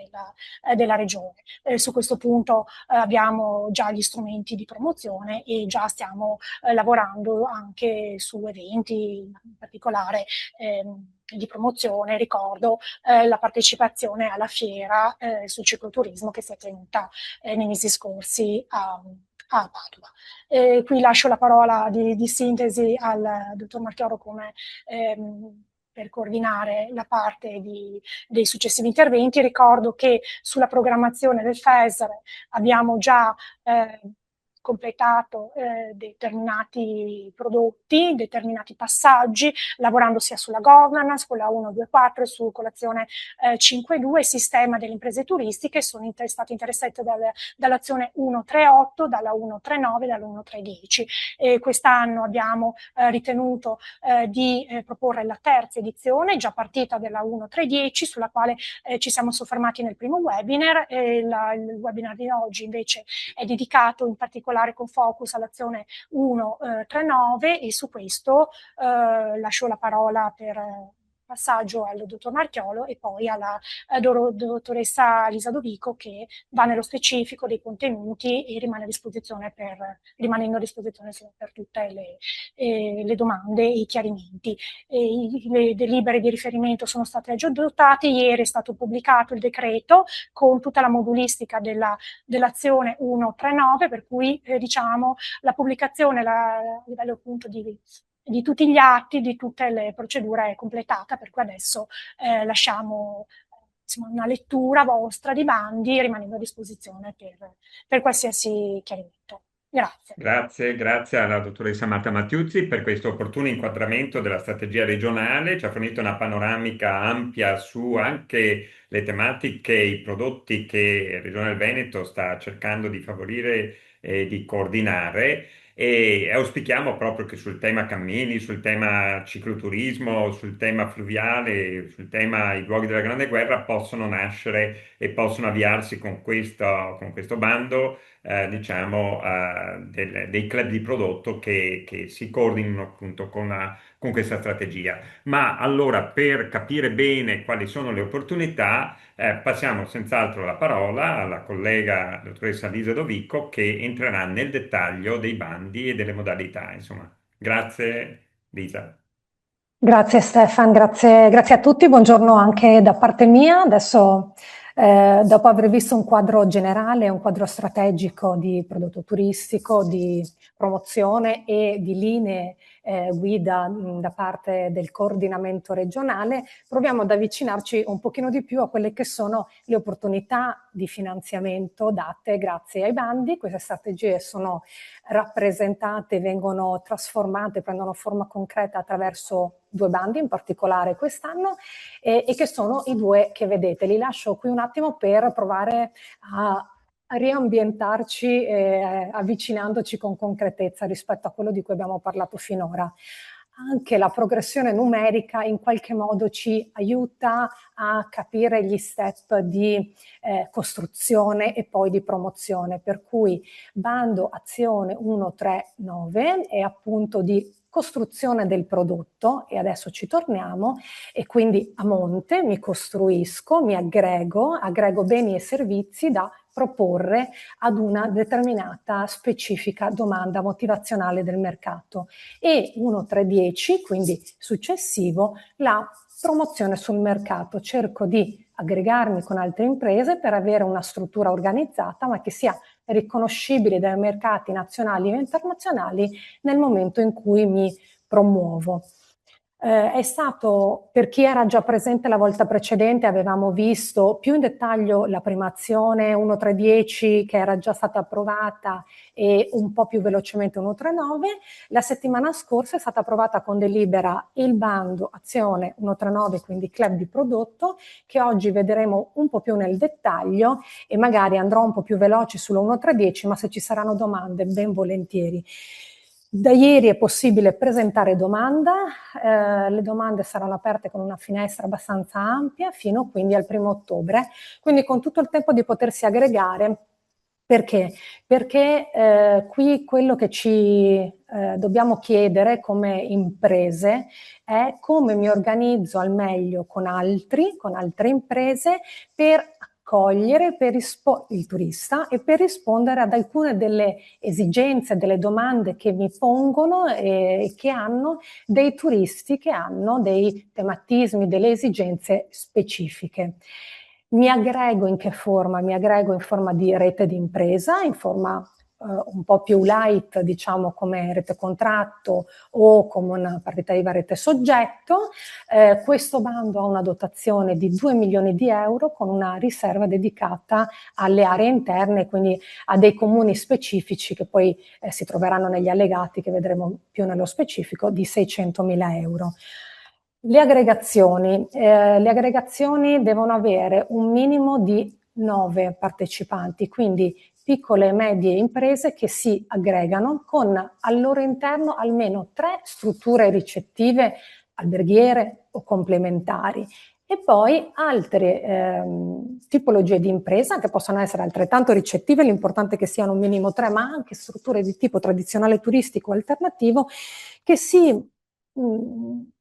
della regione. Su questo punto abbiamo già gli strumenti di promozione e già stiamo lavorando anche su eventi, in particolare di promozione. Ricordo la partecipazione alla fiera sul cicloturismo che si è tenuta nei mesi scorsi a Padova. Qui lascio la parola di sintesi al dottor Marchioro come per coordinare la parte dei successivi interventi. Ricordo che sulla programmazione del FESR abbiamo già completato determinati prodotti, determinati passaggi, lavorando sia sulla governance, con la 124 e su colazione 52, sistema delle imprese turistiche. Sono stati interessati dall'azione 138, dalla 139, dalla 1310. Quest'anno abbiamo ritenuto di proporre la terza edizione, già partita della 1310, sulla quale ci siamo soffermati nel primo webinar. Il webinar di oggi invece è dedicato in particolare con focus all'azione 139 e su questo lascio la parola per passaggio al dottor Marchiolo e poi alla dottoressa Lisa Dovico, che va nello specifico dei contenuti e rimanendo a disposizione per tutte le domande e i chiarimenti. Le delibere di riferimento sono state adottate, ieri è stato pubblicato il decreto con tutta la modulistica dell'azione 139, per cui diciamo la pubblicazione a livello appunto di tutti gli atti, di tutte le procedure è completata, per cui adesso lasciamo insomma, una lettura vostra di bandi, rimanendo a disposizione per qualsiasi chiarimento. Grazie. Grazie alla dottoressa Marta Mattiuzzi per questo opportuno inquadramento della strategia regionale. Ci ha fornito una panoramica ampia su anche le tematiche, i prodotti che Regione del Veneto sta cercando di favorire e di coordinare. E auspichiamo proprio che sul tema cammini, sul tema cicloturismo, sul tema fluviale, sul tema i luoghi della Grande Guerra possano nascere e possono avviarsi con questo bando diciamo, dei club di prodotto che si coordinino appunto con questa strategia. Ma allora, per capire bene quali sono le opportunità, passiamo senz'altro la parola alla collega dottoressa Lisa Dovico che entrerà nel dettaglio dei bandi e delle modalità. Insomma, grazie Lisa. Grazie Stefan, grazie a tutti, buongiorno anche da parte mia. Adesso dopo aver visto un quadro generale, un quadro strategico di prodotto turistico, di promozione e di linee guida da parte del coordinamento regionale, proviamo ad avvicinarci un pochino di più a quelle che sono le opportunità di finanziamento date grazie ai bandi. Queste strategie sono rappresentate, vengono trasformate, prendono forma concreta attraverso due bandi, in particolare quest'anno, e che sono i due che vedete. Li lascio qui un attimo per provare a riambientarci, avvicinandoci con concretezza rispetto a quello di cui abbiamo parlato finora. Anche la progressione numerica in qualche modo ci aiuta a capire gli step di costruzione e poi di promozione, per cui bando azione 139 è appunto di costruzione del prodotto, e adesso ci torniamo, e quindi a monte mi costruisco, mi aggrego beni e servizi da proporre ad una determinata specifica domanda motivazionale del mercato, e 1-3-10, quindi successivo, la promozione sul mercato. Cerco di aggregarmi con altre imprese per avere una struttura organizzata, ma che sia riconoscibile dai mercati nazionali e internazionali nel momento in cui mi promuovo. È stato, per chi era già presente la volta precedente, avevamo visto più in dettaglio la prima azione 1-3-10 che era già stata approvata, e un po' più velocemente 1-3-9. La settimana scorsa è stata approvata con delibera il bando azione 1-3-9, quindi club di prodotto, che oggi vedremo un po' più nel dettaglio, e magari andrò un po' più veloce sulla 1-3-10, ma se ci saranno domande ben volentieri. Da ieri è possibile presentare domanda, le domande saranno aperte con una finestra abbastanza ampia fino quindi al 1° ottobre, quindi con tutto il tempo di potersi aggregare. Perché? Perché qui quello che ci dobbiamo chiedere come imprese è come mi organizzo al meglio con altre imprese per accogliere il turista e per rispondere ad alcune delle esigenze, delle domande che mi pongono e che hanno dei turisti che hanno dei tematismi, delle esigenze specifiche. Mi aggrego in che forma? Mi aggrego in forma di rete di impresa, in forma un po' più light, diciamo, come rete contratto o come una partita IVA rete soggetto. Questo bando ha una dotazione di 2 milioni di euro con una riserva dedicata alle aree interne, quindi a dei comuni specifici che poi si troveranno negli allegati, che vedremo più nello specifico, di 600.000 euro. Le aggregazioni devono avere un minimo di 9 partecipanti, quindi piccole e medie imprese che si aggregano con al loro interno almeno 3 strutture ricettive, alberghiere o complementari, e poi altre tipologie di impresa che possono essere altrettanto ricettive, l'importante è che siano un minimo 3, ma anche strutture di tipo tradizionale turistico alternativo che si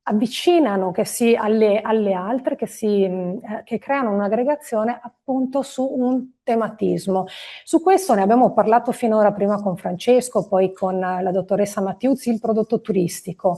avvicinano alle altre, che creano un'aggregazione appunto su un tematismo. Su questo ne abbiamo parlato finora, prima con Francesco, poi con la dottoressa Mattiuzzi. Il prodotto turistico.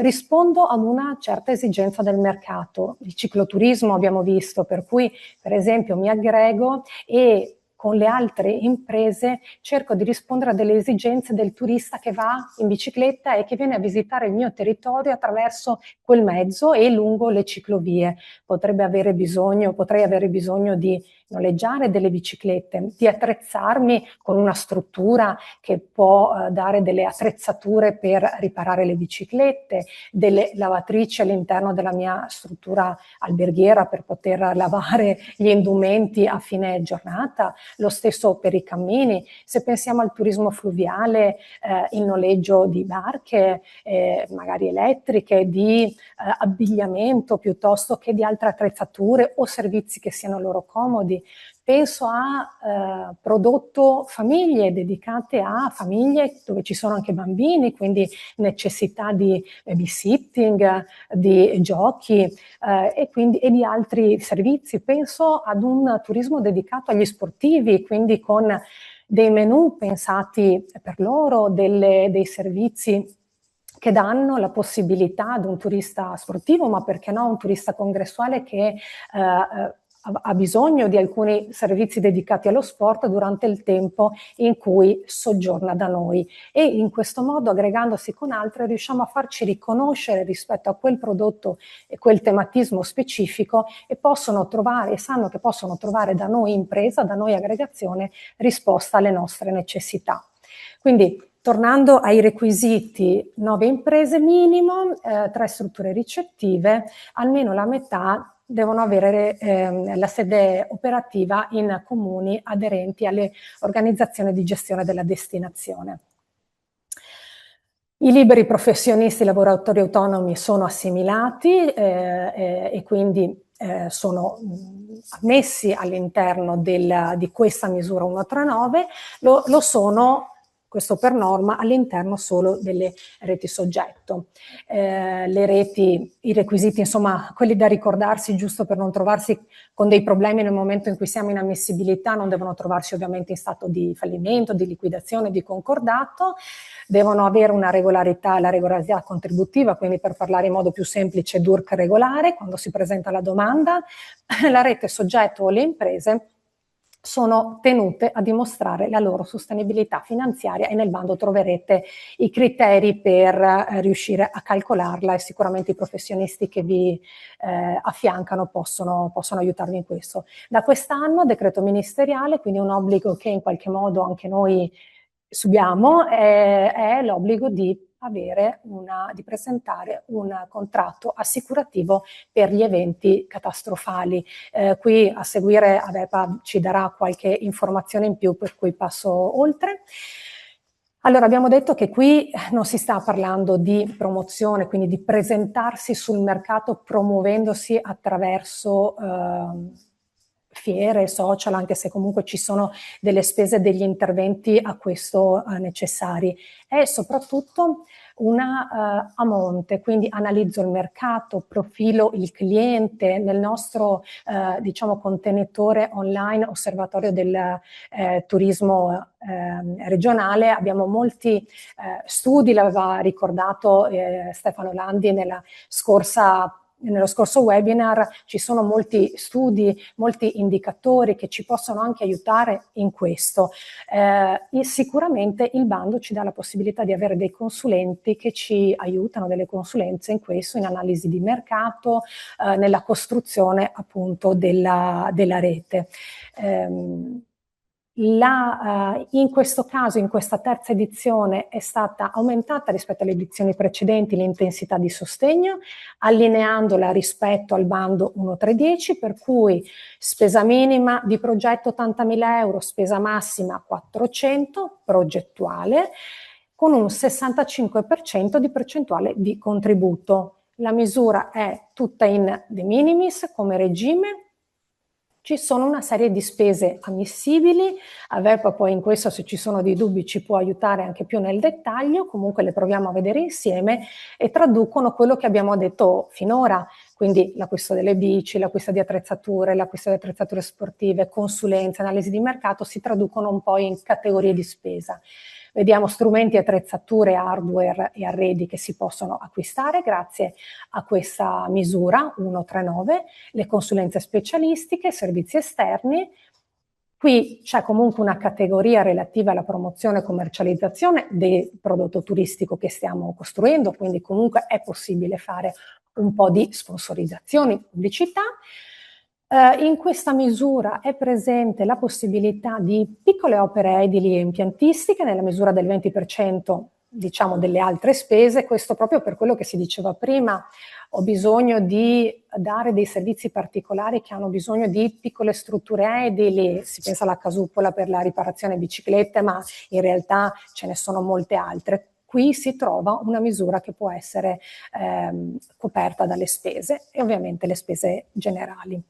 Rispondo ad una certa esigenza del mercato. Il cicloturismo abbiamo visto, per cui per esempio mi aggrego e con le altre imprese cerco di rispondere a delle esigenze del turista che va in bicicletta e che viene a visitare il mio territorio attraverso quel mezzo e lungo le ciclovie. Potrei avere bisogno di noleggiare delle biciclette, di attrezzarmi con una struttura che può dare delle attrezzature per riparare le biciclette, delle lavatrici all'interno della mia struttura alberghiera per poter lavare gli indumenti a fine giornata. Lo stesso per i cammini. Se pensiamo al turismo fluviale, il noleggio di barche, magari elettriche, di abbigliamento piuttosto che di altre attrezzature o servizi che siano loro comodi. Penso a prodotto famiglie, dedicate a famiglie dove ci sono anche bambini, quindi necessità di babysitting, di giochi e di altri servizi. Penso ad un turismo dedicato agli sportivi, quindi con dei menù pensati per loro, dei servizi che danno la possibilità ad un turista sportivo, ma perché no, un turista congressuale che ha bisogno di alcuni servizi dedicati allo sport durante il tempo in cui soggiorna da noi, e in questo modo, aggregandosi con altri, riusciamo a farci riconoscere rispetto a quel prodotto e quel tematismo specifico, e sanno che possono trovare da noi impresa, da noi aggregazione, risposta alle nostre necessità. Quindi, tornando ai requisiti, 9 imprese minimo, 3 strutture ricettive, almeno la metà devono avere la sede operativa in comuni aderenti alle organizzazioni di gestione della destinazione. I liberi professionisti e lavoratori autonomi sono assimilati e quindi sono ammessi all'interno di questa misura 139, lo sono questo per norma, all'interno solo delle reti soggetto. Le reti, i requisiti, insomma, quelli da ricordarsi giusto per non trovarsi con dei problemi nel momento in cui siamo in ammissibilità, non devono trovarsi ovviamente in stato di fallimento, di liquidazione, di concordato, devono avere una regolarità, la regolarità contributiva, quindi per parlare in modo più semplice DURC regolare, quando si presenta la domanda, la rete soggetto o le imprese sono tenute a dimostrare la loro sostenibilità finanziaria e nel bando troverete i criteri per riuscire a calcolarla e sicuramente i professionisti che vi affiancano possono aiutarvi in questo. Da quest'anno decreto ministeriale, quindi un obbligo che in qualche modo anche noi subiamo, è l'obbligo di presentare un contratto assicurativo per gli eventi catastrofali. Qui a seguire Avepa ci darà qualche informazione in più, per cui passo oltre. Allora, abbiamo detto che qui non si sta parlando di promozione, quindi di presentarsi sul mercato promuovendosi attraverso fiere, social, anche se comunque ci sono delle spese, degli interventi a questo necessari. È soprattutto una a monte, quindi analizzo il mercato, profilo il cliente. Nel nostro diciamo contenitore online osservatorio del turismo regionale abbiamo molti studi, l'aveva ricordato Stefano Landi nello scorso webinar. Ci sono molti studi, molti indicatori che ci possono anche aiutare in questo. Sicuramente il bando ci dà la possibilità di avere dei consulenti che ci aiutano, delle consulenze in questo, in analisi di mercato, nella costruzione appunto della rete. In questo caso, in questa terza edizione, è stata aumentata rispetto alle edizioni precedenti l'intensità di sostegno, allineandola rispetto al bando 1310, per cui spesa minima di progetto 80.000 euro, spesa massima 400, progettuale, con un 65% di percentuale di contributo. La misura è tutta in de minimis come regime. Ci sono una serie di spese ammissibili, Avepa poi in questo, se ci sono dei dubbi, ci può aiutare anche più nel dettaglio, comunque le proviamo a vedere insieme e traducono quello che abbiamo detto finora, quindi l'acquisto delle bici, l'acquisto di attrezzature, l'acquisto di attrezzature sportive, consulenze, analisi di mercato, si traducono un po' in categorie di spesa. Vediamo strumenti, attrezzature, hardware e arredi che si possono acquistare grazie a questa misura 139, le consulenze specialistiche, servizi esterni. Qui c'è comunque una categoria relativa alla promozione e commercializzazione del prodotto turistico che stiamo costruendo, quindi comunque è possibile fare un po' di sponsorizzazioni, pubblicità. In questa misura è presente la possibilità di piccole opere edili e impiantistiche nella misura del 20%, diciamo, delle altre spese, questo proprio per quello che si diceva prima. Ho bisogno di dare dei servizi particolari che hanno bisogno di piccole strutture edili, si pensa alla casupola per la riparazione biciclette, ma in realtà ce ne sono molte altre. Qui si trova una misura che può essere coperta dalle spese e ovviamente le spese generali.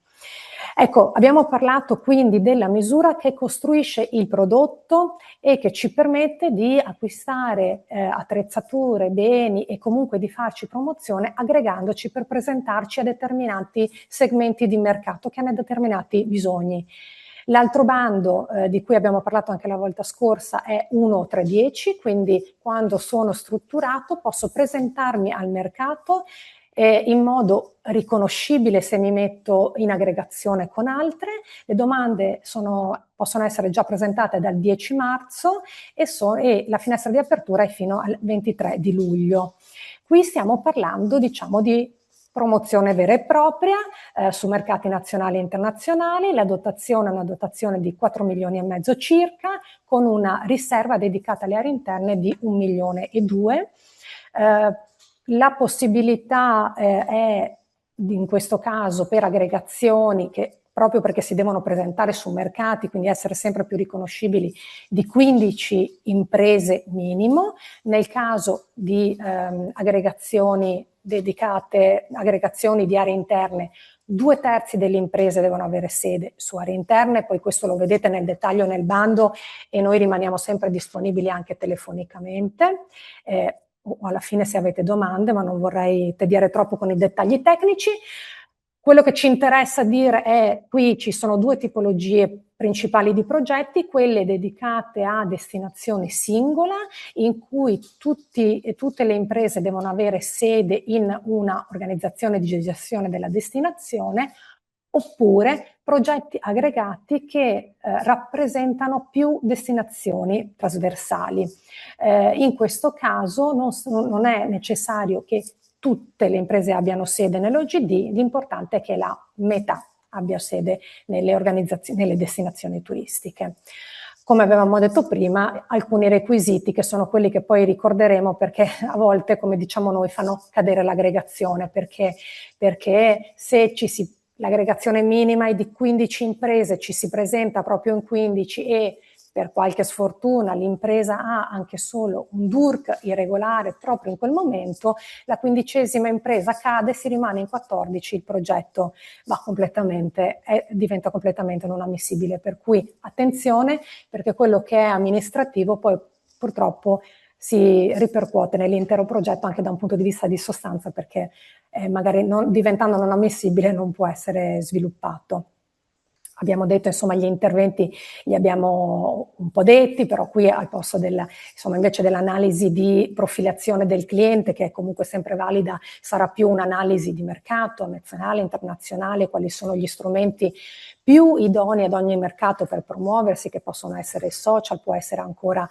Ecco, abbiamo parlato quindi della misura che costruisce il prodotto e che ci permette di acquistare attrezzature, beni e comunque di farci promozione aggregandoci per presentarci a determinati segmenti di mercato che hanno determinati bisogni. L'altro bando di cui abbiamo parlato anche la volta scorsa è 1.310, quindi quando sono strutturato posso presentarmi al mercato in modo riconoscibile se mi metto in aggregazione con altre. Le domande possono essere già presentate dal 10 marzo e la finestra di apertura è fino al 23 di luglio. Qui stiamo parlando, diciamo, di promozione vera e propria su mercati nazionali e internazionali. La dotazione è una dotazione di 4 milioni e mezzo circa, con una riserva dedicata alle aree interne di 1,2 milioni. La possibilità è in questo caso per aggregazioni che proprio perché si devono presentare su mercati, quindi essere sempre più riconoscibili, di 15 imprese minimo. Nel caso di aggregazioni dedicate aggregazioni di aree interne, 2/3 delle imprese devono avere sede su aree interne, poi questo lo vedete nel dettaglio nel bando e noi rimaniamo sempre disponibili anche telefonicamente, o alla fine se avete domande, ma non vorrei tediare troppo con i dettagli tecnici. Quello che ci interessa dire è, qui ci sono due tipologie principali di progetti, quelle dedicate a destinazione singola, in cui tutte le imprese devono avere sede in una organizzazione di gestione della destinazione, oppure progetti aggregati che rappresentano più destinazioni trasversali. In questo caso non è necessario che tutte le imprese abbiano sede nell'OGD, l'importante è che la metà abbia sede nelle destinazioni turistiche. Come avevamo detto prima, alcuni requisiti che sono quelli che poi ricorderemo, perché a volte, come diciamo noi, fanno cadere l'aggregazione, perché se l'aggregazione minima è di 15 imprese, ci si presenta proprio in 15 e per qualche sfortuna l'impresa ha anche solo un DURC irregolare proprio in quel momento, la 15ª impresa cade, si rimane in 14, il progetto diventa completamente non ammissibile. Per cui attenzione, perché quello che è amministrativo poi purtroppo si ripercuote nell'intero progetto anche da un punto di vista di sostanza, perché magari diventando non ammissibile non può essere sviluppato. Abbiamo detto, insomma, gli interventi li abbiamo un po' detti, però qui al posto invece dell'analisi di profilazione del cliente, che è comunque sempre valida, sarà più un'analisi di mercato nazionale, internazionale, quali sono gli strumenti più idonei ad ogni mercato per promuoversi, che possono essere social, può essere ancora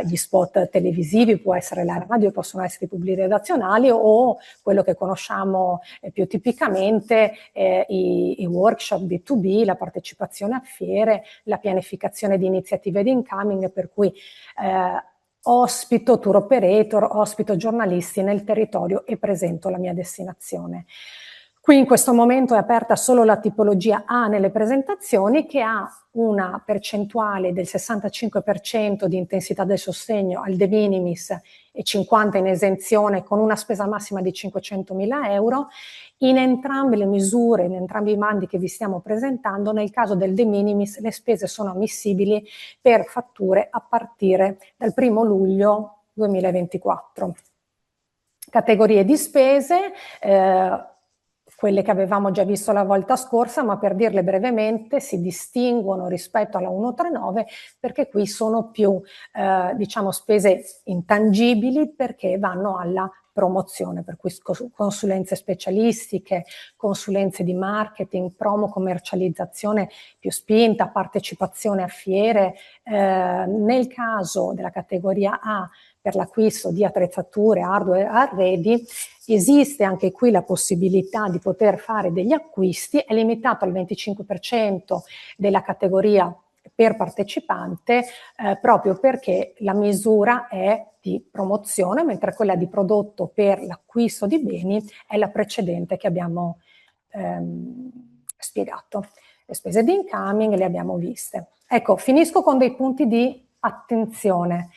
gli spot televisivi, può essere la radio, possono essere i pubblicità redazionali o quello che conosciamo più tipicamente, i workshop B2B, la partecipazione a fiere, la pianificazione di iniziative di incoming, per cui ospito tour operator, ospito giornalisti nel territorio e presento la mia destinazione. Qui in questo momento è aperta solo la tipologia A nelle presentazioni, che ha una percentuale del 65% di intensità del sostegno al de minimis e 50% in esenzione, con una spesa massima di 500.000 euro. In entrambe le misure, in entrambi i bandi che vi stiamo presentando, nel caso del de minimis le spese sono ammissibili per fatture a partire dal 1° luglio 2024. Categorie di spese, quelle che avevamo già visto la volta scorsa, ma per dirle brevemente si distinguono rispetto alla 139 perché qui sono più spese intangibili, perché vanno alla promozione, per cui consulenze specialistiche, consulenze di marketing, promo, commercializzazione più spinta, partecipazione a fiere. Nel caso della categoria A, per l'acquisto di attrezzature, hardware, arredi, esiste anche qui la possibilità di poter fare degli acquisti, è limitato al 25% della categoria per partecipante, proprio perché la misura è di promozione, mentre quella di prodotto per l'acquisto di beni è la precedente che abbiamo spiegato. Le spese di incoming le abbiamo viste. Ecco, finisco con dei punti di attenzione.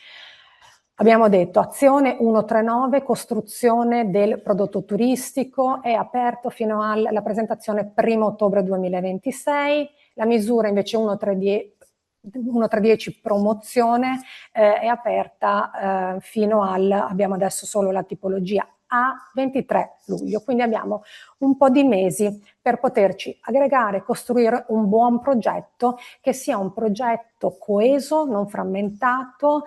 Abbiamo detto azione 139, costruzione del prodotto turistico, è aperto fino alla presentazione 1° ottobre 2026, la misura invece 1.310 promozione è aperta fino abbiamo adesso solo la tipologia A, 23 luglio, quindi abbiamo un po' di mesi per poterci aggregare, costruire un buon progetto che sia un progetto coeso, non frammentato.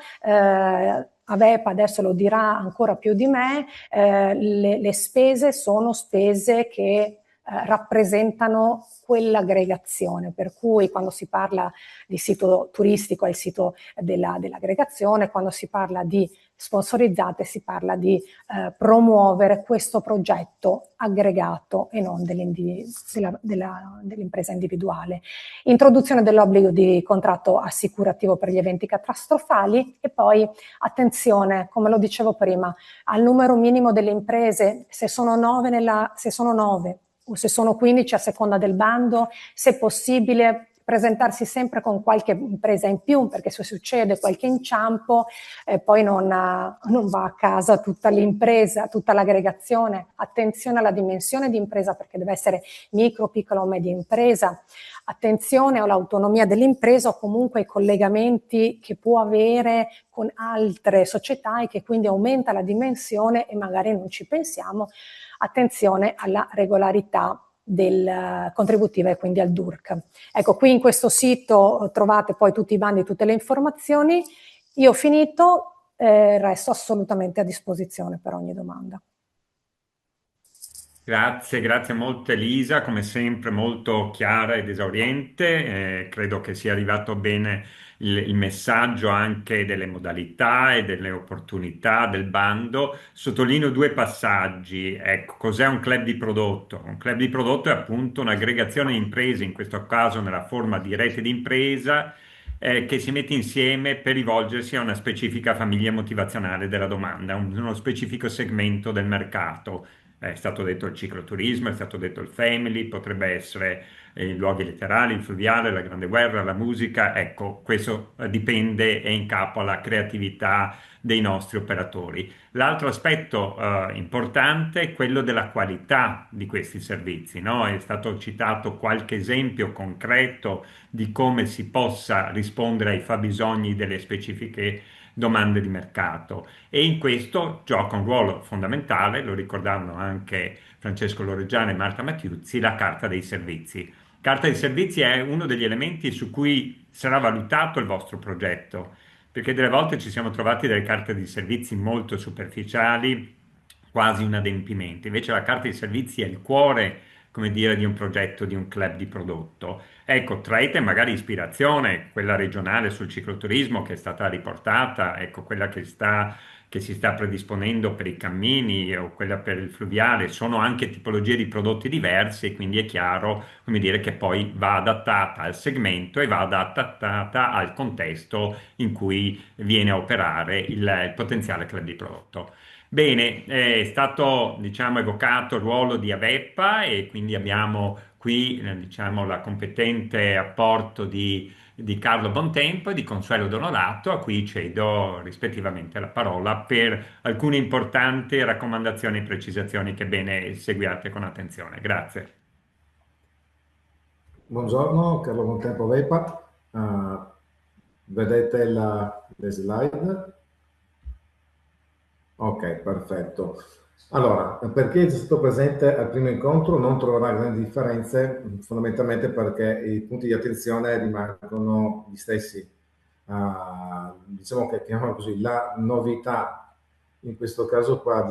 Avepa adesso lo dirà ancora più di me, le spese sono spese che rappresentano quell'aggregazione, per cui quando si parla di sito turistico è il sito dell'aggregazione, quando si parla di sponsorizzate si parla di promuovere questo progetto aggregato e non dell'impresa individuale. Introduzione dell'obbligo di contratto assicurativo per gli eventi catastrofali e poi attenzione, come lo dicevo prima, al numero minimo delle imprese, se sono 9 o se sono 15 a seconda del bando, se possibile presentarsi sempre con qualche impresa in più, perché se succede qualche inciampo poi non va a casa tutta l'impresa, tutta l'aggregazione. Attenzione alla dimensione di impresa, perché deve essere micro, piccola o media impresa. Attenzione all'autonomia dell'impresa o comunque ai collegamenti che può avere con altre società e che quindi aumenta la dimensione e magari non ci pensiamo. Attenzione alla regolarità del contributiva e quindi al DURC. Ecco, qui in questo sito trovate poi tutti i bandi, tutte le informazioni. Io ho finito, resto assolutamente a disposizione per ogni domanda. Grazie molto Elisa, come sempre molto chiara ed esauriente. Credo che sia arrivato bene il messaggio anche delle modalità e delle opportunità del bando. Sottolineo due passaggi. Ecco, cos'è un club di prodotto? Un club di prodotto è appunto un'aggregazione di imprese, in questo caso nella forma di rete di impresa, che si mette insieme per rivolgersi a una specifica famiglia motivazionale della domanda, uno specifico segmento del mercato. È stato detto il cicloturismo, è stato detto il family, potrebbe essere i luoghi letterali, il fluviale, la grande guerra, la musica. Ecco, questo dipende, è in capo alla creatività dei nostri operatori. L'altro aspetto importante è quello della qualità di questi servizi, no? È stato citato qualche esempio concreto di come si possa rispondere ai fabbisogni delle specifiche domande di mercato. E in questo gioca un ruolo fondamentale, lo ricordavano anche Francesco Loreggiano e Marta Mattiuzzi, la carta dei servizi. Carta dei servizi è uno degli elementi su cui sarà valutato il vostro progetto, perché delle volte ci siamo trovati delle carte di servizi molto superficiali, quasi un adempimento. Invece la carta di servizi è il cuore, come dire, di un progetto, di un club di prodotto. Ecco, traete magari ispirazione, quella regionale sul cicloturismo che è stata riportata, ecco, quella che si sta predisponendo per i cammini o quella per il fluviale, sono anche tipologie di prodotti diversi e quindi è chiaro, come dire, che poi va adattata al segmento e va adattata al contesto in cui viene a operare il potenziale club di prodotto. Bene, è stato, diciamo, evocato il ruolo di Aveppa e quindi abbiamo qui, diciamo, la competente apporto di Carlo Bontempo e di Consuelo Donorato, a cui cedo rispettivamente la parola per alcune importanti raccomandazioni e precisazioni che è bene seguiate con attenzione. Grazie. Buongiorno, Carlo Bontempo Vepa. Vedete le slide? Ok, perfetto. Allora, perché è stato presente al primo incontro non troverà grandi differenze, fondamentalmente perché i punti di attenzione rimangono gli stessi. Diciamo che, chiamiamolo così, la novità in questo caso qua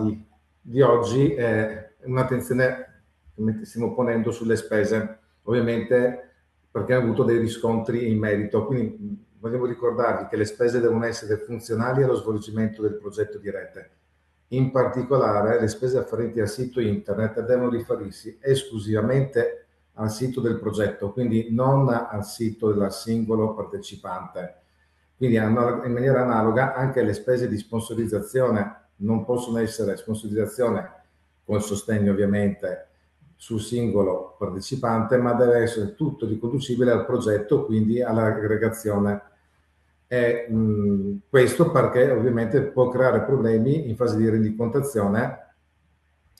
di oggi è un'attenzione che stiamo ponendo sulle spese, ovviamente perché hanno avuto dei riscontri in merito. Quindi vogliamo ricordarvi che le spese devono essere funzionali allo svolgimento del progetto di rete. In particolare, le spese afferenti al sito internet devono riferirsi esclusivamente al sito del progetto, quindi non al sito del singolo partecipante. Quindi in maniera analoga anche le spese di sponsorizzazione non possono essere sponsorizzazione con sostegno ovviamente sul singolo partecipante, ma deve essere tutto riconducibile al progetto, quindi all'aggregazione. Questo perché ovviamente può creare problemi in fase di rendicontazione,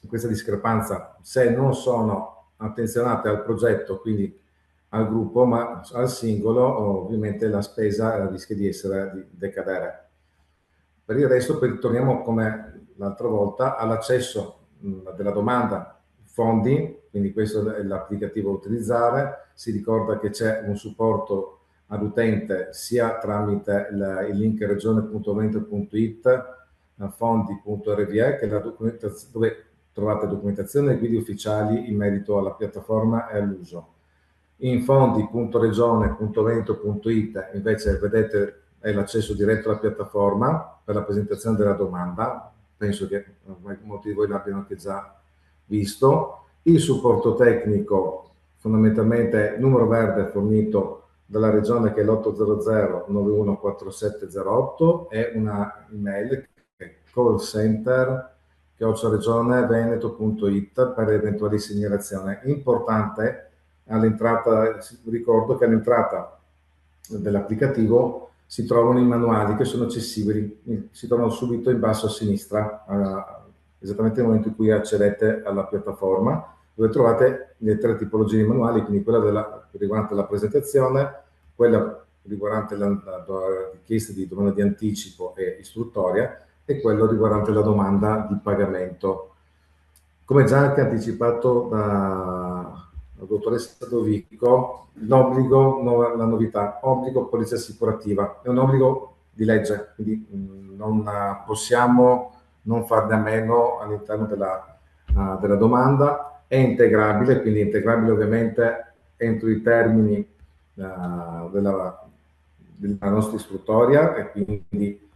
questa discrepanza, se non sono attenzionate al progetto, quindi al gruppo, ma al singolo, ovviamente la spesa rischia di decadere. Per il resto, torniamo come l'altra volta all'accesso della domanda fondi, quindi questo è l'applicativo da utilizzare. Si ricorda che c'è un supporto all'utente sia tramite il link regione.movimento.it, fondi.rve, che è dove trovate documentazione e guide ufficiali in merito alla piattaforma e all'uso. In fondi.regione.veneto.it invece vedete è l'accesso diretto alla piattaforma per la presentazione della domanda, penso che molti di voi l'abbiano anche già visto. Il supporto tecnico, fondamentalmente numero verde fornito dalla regione che è l'800 914708 e una email che è callcenter@regioneveneto.it per eventuali segnalazioni. Importante all'entrata, ricordo che all'entrata dell'applicativo si trovano i manuali che sono accessibili, si trovano subito in basso a sinistra, esattamente nel momento in cui accedete alla piattaforma, dove trovate le tre tipologie di manuali, quindi quella riguardante la presentazione, quella riguardante la richiesta di domanda di anticipo e istruttoria e quello riguardante la domanda di pagamento. Come già anche anticipato dalla dottoressa Dovico, l'obbligo, la novità, obbligo polizia assicurativa, è un obbligo di legge, quindi non possiamo non farne a meno all'interno della domanda, è integrabile, quindi integrabile ovviamente entro i termini della nostra istruttoria e quindi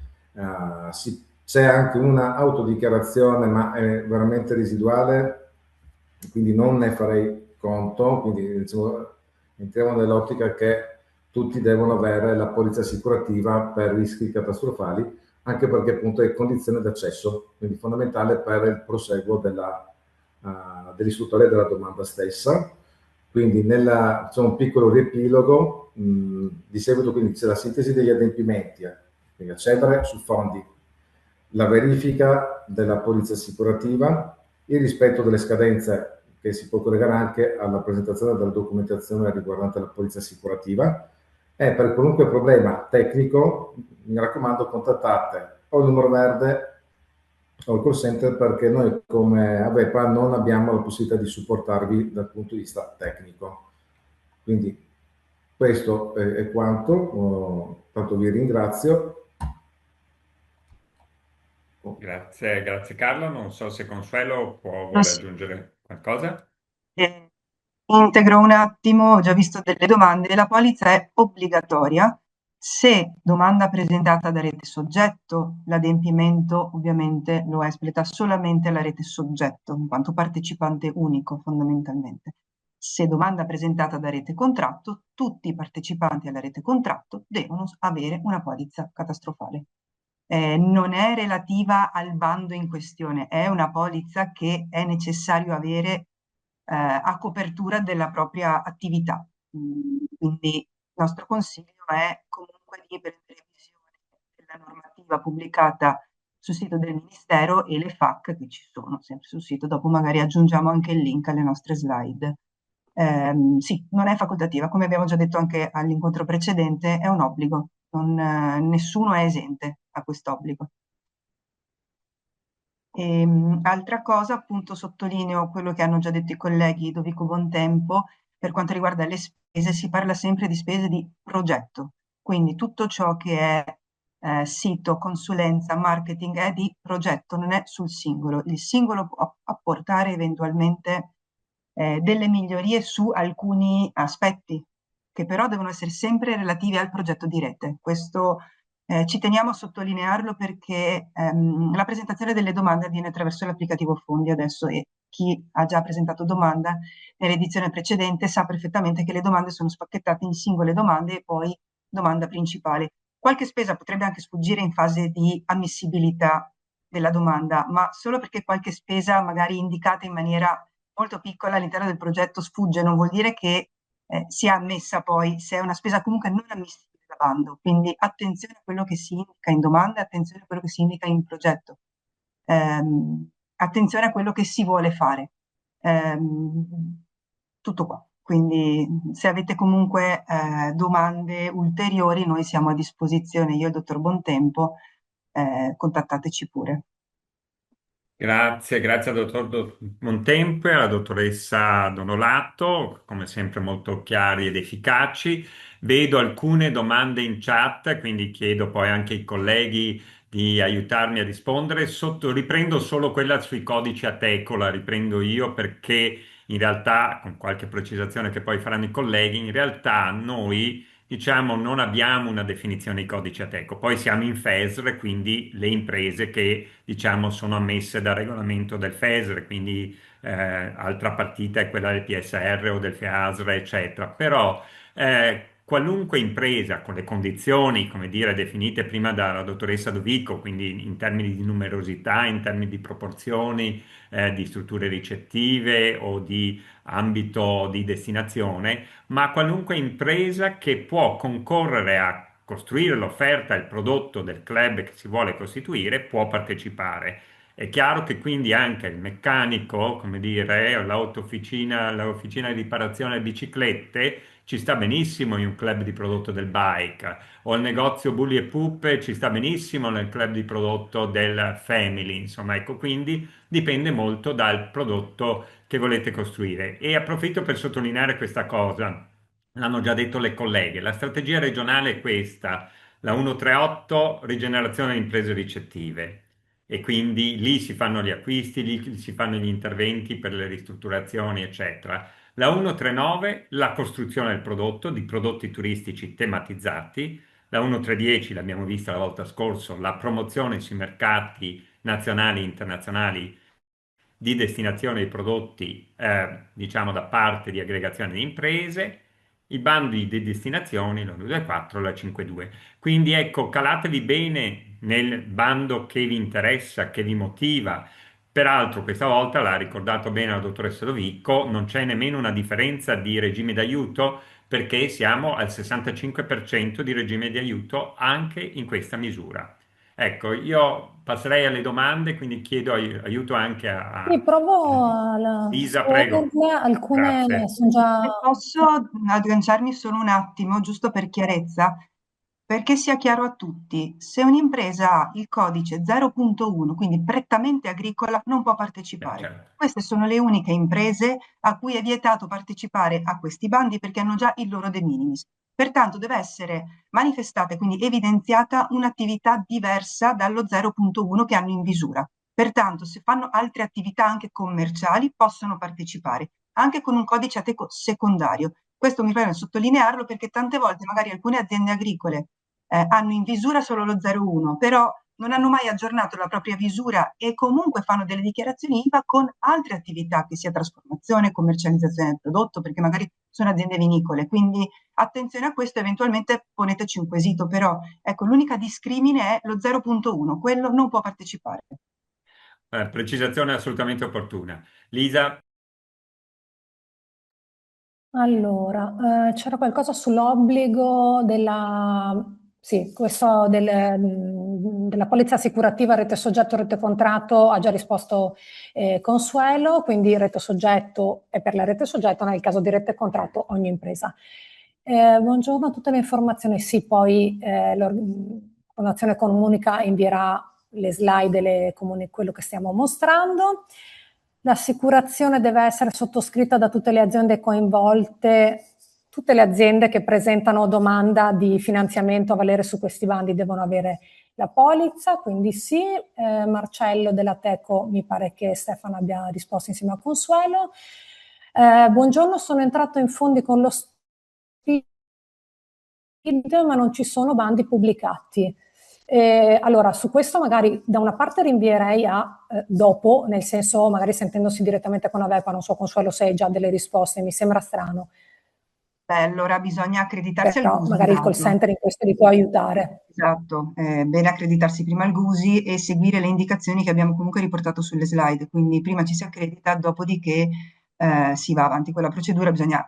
c'è anche una autodichiarazione, ma è veramente residuale, quindi non ne farei conto, quindi diciamo, entriamo nell'ottica che tutti devono avere la polizza assicurativa per rischi catastrofali, anche perché appunto è condizione d'accesso, quindi fondamentale per il proseguo dell'istruttoria della domanda stessa. Quindi c'è un piccolo riepilogo, di seguito quindi c'è la sintesi degli adempimenti, quindi accedere su fondi, la verifica della polizza assicurativa, il rispetto delle scadenze che si può collegare anche alla presentazione della documentazione riguardante la polizza assicurativa e per qualunque problema tecnico mi raccomando contattate o il numero verde o il call center perché noi come Avepa non abbiamo la possibilità di supportarvi dal punto di vista tecnico. Quindi questo è quanto, tanto vi ringrazio. Grazie, grazie Carlo. Non so se Consuelo Ah, vuole sì. aggiungere qualcosa. Integro un attimo, ho già visto delle domande. La polizza è obbligatoria se domanda presentata da rete soggetto, l'adempimento ovviamente lo espleta solamente la rete soggetto, in quanto partecipante unico fondamentalmente. Se domanda presentata da rete contratto, tutti i partecipanti alla rete contratto devono avere una polizza catastrofale. Non è relativa al bando in questione, è una polizza che è necessario avere a copertura della propria attività. Quindi il nostro consiglio è comunque di prendere visione della normativa pubblicata sul sito del Ministero e le FAQ che ci sono sempre sul sito. Dopo magari aggiungiamo anche il link alle nostre slide. Sì, non è facoltativa, come abbiamo già detto anche all'incontro precedente, è un obbligo, nessuno è esente a quest'obbligo. Altra cosa, appunto, sottolineo quello che hanno già detto i colleghi Dovico Bontempo, per quanto riguarda le spese, si parla sempre di spese di progetto, quindi tutto ciò che è sito, consulenza, marketing è di progetto, non è sul singolo. Il singolo può apportare eventualmente delle migliorie su alcuni aspetti, che però devono essere sempre relativi al progetto di rete. Questo ci teniamo a sottolinearlo perché la presentazione delle domande avviene attraverso l'applicativo Fondi adesso e chi ha già presentato domanda nell'edizione precedente sa perfettamente che le domande sono spacchettate in singole domande e poi domanda principale. Qualche spesa potrebbe anche sfuggire in fase di ammissibilità della domanda, ma solo perché qualche spesa magari indicata in maniera molto piccola all'interno del progetto sfugge, non vuol dire che sia ammessa poi, se è una spesa comunque non ammissibile da bando. Quindi attenzione a quello che si indica in domanda, attenzione a quello che si indica in progetto, attenzione a quello che si vuole fare. Tutto qua. Quindi se avete comunque domande ulteriori, noi siamo a disposizione, io e il dottor Bontempo, contattateci pure. Grazie, grazie al dottor Montempe, alla dottoressa Donolato, come sempre molto chiari ed efficaci. Vedo alcune domande in chat, quindi chiedo poi anche ai colleghi di aiutarmi a rispondere. Riprendo solo quella sui codici Ateco, la riprendo io perché in realtà, con qualche precisazione che poi faranno i colleghi, in realtà noi diciamo non abbiamo una definizione di codice Ateco, poi siamo in FESR, quindi le imprese che diciamo sono ammesse dal regolamento del FESR, quindi altra partita è quella del PSR o del FEASR, eccetera. Però qualunque impresa con le condizioni, come dire, definite prima dalla dottoressa Dovico, quindi in termini di numerosità, in termini di proporzioni, di strutture ricettive o di ambito di destinazione, ma qualunque impresa che può concorrere a costruire l'offerta, il prodotto del club che si vuole costituire, può partecipare. È chiaro che quindi anche il meccanico, come dire, l'officina di riparazione biciclette ci sta benissimo in un club di prodotto del bike, o il negozio Bulli e Puppe ci sta benissimo nel club di prodotto del family, insomma, ecco, quindi dipende molto dal prodotto che volete costruire. E approfitto per sottolineare questa cosa, l'hanno già detto le colleghe, la strategia regionale è questa, la 138, rigenerazione di imprese ricettive. E quindi lì si fanno gli acquisti, lì si fanno gli interventi per le ristrutturazioni, eccetera. La 139, la costruzione del prodotto, di prodotti turistici tematizzati. La 1310, l'abbiamo vista la volta scorsa, la promozione sui mercati nazionali e internazionali di destinazione dei prodotti, diciamo da parte di aggregazione di imprese, i bandi di destinazioni, la 224, la 52. Quindi ecco, calatevi bene nel bando che vi interessa, che vi motiva. Peraltro, questa volta, l'ha ricordato bene la dottoressa Dovicco, non c'è nemmeno una differenza di regime d'aiuto perché siamo al 65% di regime di aiuto anche in questa misura. Ecco, io passerei alle domande, quindi chiedo aiuto anche Sì, provo a Lisa, prego. scorrerle, alcune Grazie. sono già... Se posso agganciarmi solo un attimo, giusto per chiarezza, perché sia chiaro a tutti, se un'impresa ha il codice 0.1, quindi prettamente agricola, non può partecipare. Certo. Queste sono le uniche imprese a cui è vietato partecipare a questi bandi perché hanno già il loro de minimis. Pertanto deve essere manifestata e quindi evidenziata un'attività diversa dallo 0.1 che hanno in visura. Pertanto, se fanno altre attività anche commerciali, possono partecipare, anche con un codice Ateco secondario. Questo mi preme sottolinearlo perché tante volte magari alcune aziende agricole hanno in visura solo lo 01, però non hanno mai aggiornato la propria visura e comunque fanno delle dichiarazioni IVA con altre attività, che sia trasformazione, commercializzazione del prodotto, perché magari sono aziende vinicole. Quindi attenzione a questo, eventualmente poneteci un quesito, però ecco, l'unica discrimine è lo 0.1, quello non può partecipare. Precisazione assolutamente opportuna. Lisa, Allora, c'era qualcosa sull'obbligo della, sì, questo della polizza assicurativa rete soggetto, rete contratto, ha già risposto Consuelo, quindi rete soggetto è per la rete soggetto, nel caso di rete contratto ogni impresa. Buongiorno a tutte le informazioni, sì, poi l'Organizzazione Comunica invierà le slide, quello che stiamo mostrando. L'assicurazione deve essere sottoscritta da tutte le aziende coinvolte, tutte le aziende che presentano domanda di finanziamento a valere su questi bandi devono avere la polizza, quindi sì. Marcello della Teco, mi pare che Stefano abbia risposto insieme a Consuelo. Buongiorno, sono entrato in fondi con lo SPID, ma non ci sono bandi pubblicati. Allora, su questo magari da una parte rinvierei a dopo, nel senso magari sentendosi direttamente con Avepa, non so Consuelo se hai già delle risposte, mi sembra strano, Beh, allora bisogna accreditarsi al però GUSI magari il call intanto. center in questo vi può aiutare. Esatto, è bene accreditarsi prima al GUSI e seguire le indicazioni che abbiamo comunque riportato sulle slide, quindi prima ci si accredita, dopodiché si va avanti con la procedura, bisogna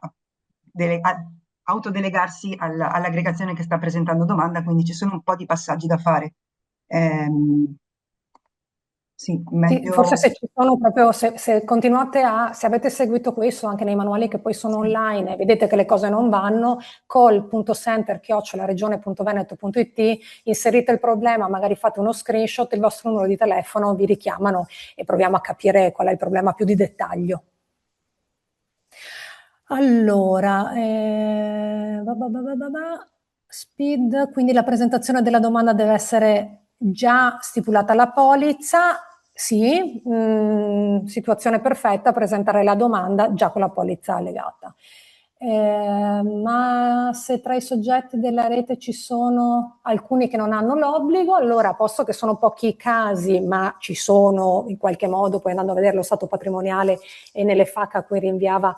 autodelegarsi all'aggregazione che sta presentando domanda, quindi ci sono un po' di passaggi da fare. Sì, Sì, forse meglio... se ci sono proprio, se continuate se avete seguito questo anche nei manuali che poi sono online e vedete che le cose non vanno, call.center@regione.veneto.it, inserite il problema, magari fate uno screenshot, il vostro numero di telefono, vi richiamano e proviamo a capire qual è il problema più di dettaglio. Allora, SPID, quindi la presentazione della domanda deve essere già stipulata la polizza, sì, situazione perfetta, presentare la domanda già con la polizza allegata. Ma se tra i soggetti della rete ci sono alcuni che non hanno l'obbligo, allora posto che sono pochi i casi, ma ci sono in qualche modo, poi andando a vedere lo stato patrimoniale e nelle FAQ a cui rinviava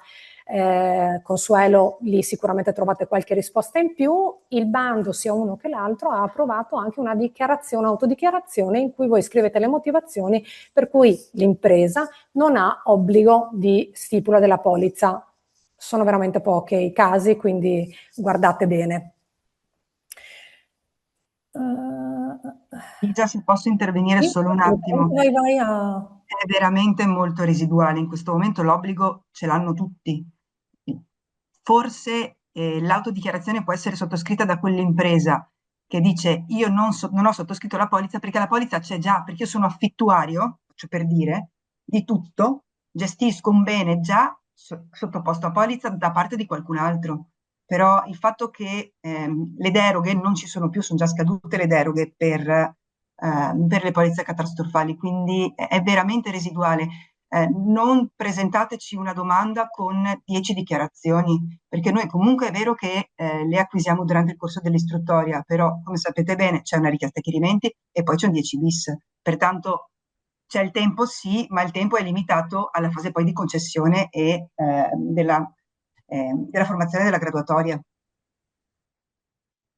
Consuelo, lì sicuramente trovate qualche risposta in più. Il bando, sia uno che l'altro, ha approvato anche una dichiarazione, autodichiarazione, in cui voi scrivete le motivazioni per cui l'impresa non ha obbligo di stipula della polizza. Sono veramente pochi i casi, quindi guardate bene. Già, se posso intervenire solo un attimo. Vai a... È veramente molto residuale. In questo momento l'obbligo ce l'hanno tutti. Forse l'autodichiarazione può essere sottoscritta da quell'impresa che dice io non ho sottoscritto la polizza perché la polizza c'è già, perché io sono affittuario, faccio per dire, di tutto, gestisco un bene già sottoposto a polizza da parte di qualcun altro. Però il fatto che le deroghe non ci sono più, sono già scadute le deroghe per le polizze catastrofali, quindi è veramente residuale. Non presentateci una domanda con 10 dichiarazioni, perché noi comunque è vero che le acquisiamo durante il corso dell'istruttoria, però come sapete bene c'è una richiesta ai chiarimenti e poi c'è un 10 bis. Pertanto c'è il tempo sì, ma il tempo è limitato alla fase poi di concessione e della formazione della graduatoria.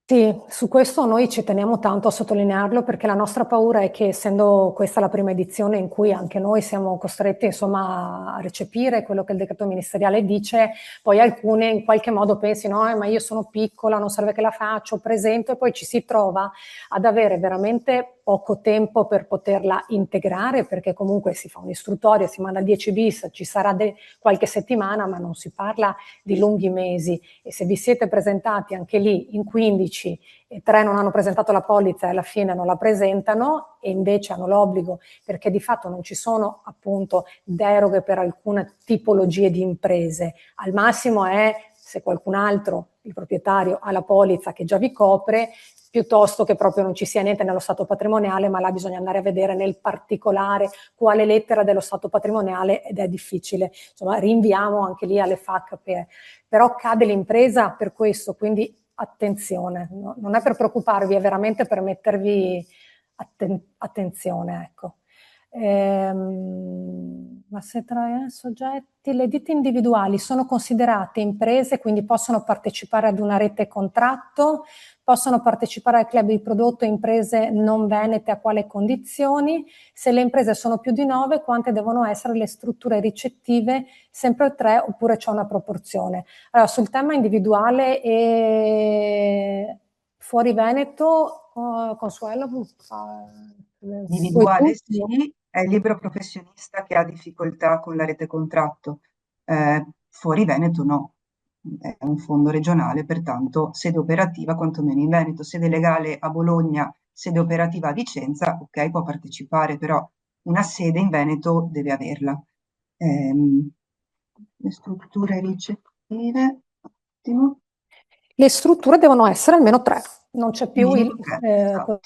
Sì, su questo noi ci teniamo tanto a sottolinearlo, perché la nostra paura è che, essendo questa la prima edizione in cui anche noi siamo costretti insomma a recepire quello che il decreto ministeriale dice, poi alcune in qualche modo pensino ma io sono piccola, non serve che la faccio, presento, e poi ci si trova ad avere veramente poco tempo per poterla integrare, perché comunque si fa un'istruttoria, si manda 10 bis, ci sarà qualche settimana, ma non si parla di lunghi mesi. E se vi siete presentati anche lì in 15 e 3 non hanno presentato la polizza e alla fine non la presentano, e invece hanno l'obbligo, perché di fatto non ci sono appunto deroghe per alcune tipologie di imprese, al massimo è se qualcun altro, il proprietario, ha la polizza che già vi copre, piuttosto che proprio non ci sia niente nello stato patrimoniale, ma là bisogna andare a vedere nel particolare quale lettera dello stato patrimoniale, ed è difficile. Insomma, rinviamo anche lì alle FAC, però cade l'impresa per questo, quindi attenzione, no? Non è per preoccuparvi, è veramente per mettervi attenzione, ecco. Ma se tra soggetti, le ditte individuali sono considerate imprese, quindi possono partecipare ad una rete contratto, possono partecipare al club di prodotto imprese non venete, a quale condizioni? Se le imprese sono più di 9, quante devono essere le strutture ricettive? Sempre 3 oppure c'è una proporzione? Allora, sul tema individuale e fuori Veneto, Consuelo, Individuale sì, è il libero professionista che ha difficoltà con la rete contratto. Fuori Veneto no, è un fondo regionale, pertanto sede operativa quantomeno in Veneto, sede legale a Bologna, sede operativa a Vicenza, ok, può partecipare, però una sede in Veneto deve averla. Le strutture ricettive, ottimo. Le strutture devono essere almeno 3, non c'è più Esatto.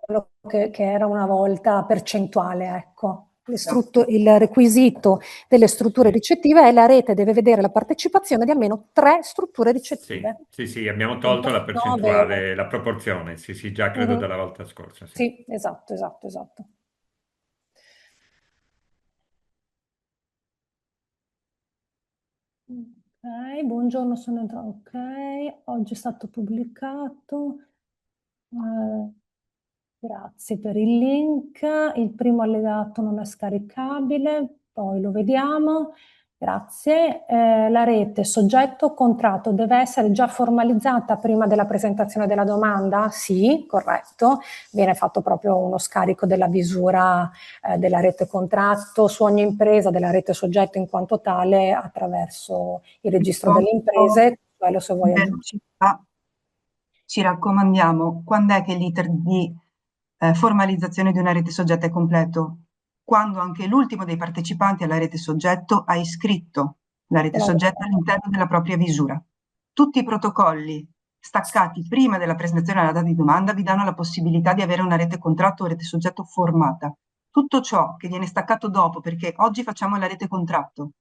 quello che era una volta percentuale, ecco. Esatto. Il requisito delle strutture ricettive è la rete deve vedere la partecipazione di almeno 3 strutture ricettive. Sì, abbiamo tolto la percentuale, la proporzione, sì, già credo dalla volta scorsa. Sì, esatto. Ok, buongiorno, sono entrato. Ok, oggi è stato pubblicato. Grazie per il link. Il primo allegato non è scaricabile, poi lo vediamo. Grazie. La rete soggetto contratto deve essere già formalizzata prima della presentazione della domanda? Sì, corretto. Viene fatto proprio uno scarico della visura della rete contratto su ogni impresa, della rete soggetto in quanto tale, attraverso il registro delle imprese. Quello se vuoi aggiungere. Ci raccomandiamo, quando è che l'iter di formalizzazione di una rete soggetto è completo? Quando anche l'ultimo dei partecipanti alla rete soggetto ha iscritto la rete soggetto all'interno della propria visura. Tutti i protocolli staccati prima della presentazione della data di domanda vi danno la possibilità di avere una rete contratto o rete soggetto formata. Tutto ciò che viene staccato dopo, perché oggi facciamo la rete contratto,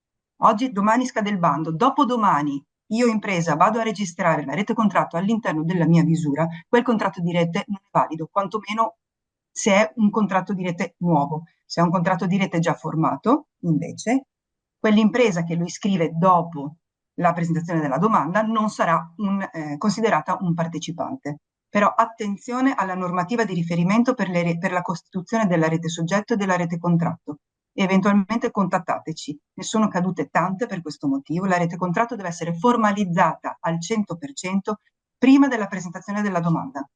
domani scade il bando, dopodomani io impresa vado a registrare la rete contratto all'interno della mia visura, quel contratto di rete non è valido, quantomeno se è un contratto di rete nuovo. Se è un contratto di rete già formato, invece, Quell'impresa che lo iscrive dopo la presentazione della domanda non sarà considerata un partecipante. Però attenzione alla normativa di riferimento per la costituzione della rete soggetto e della rete contratto. Eventualmente contattateci. Ne sono cadute tante per questo motivo. La rete contratto deve essere formalizzata al 100% prima della presentazione della domanda.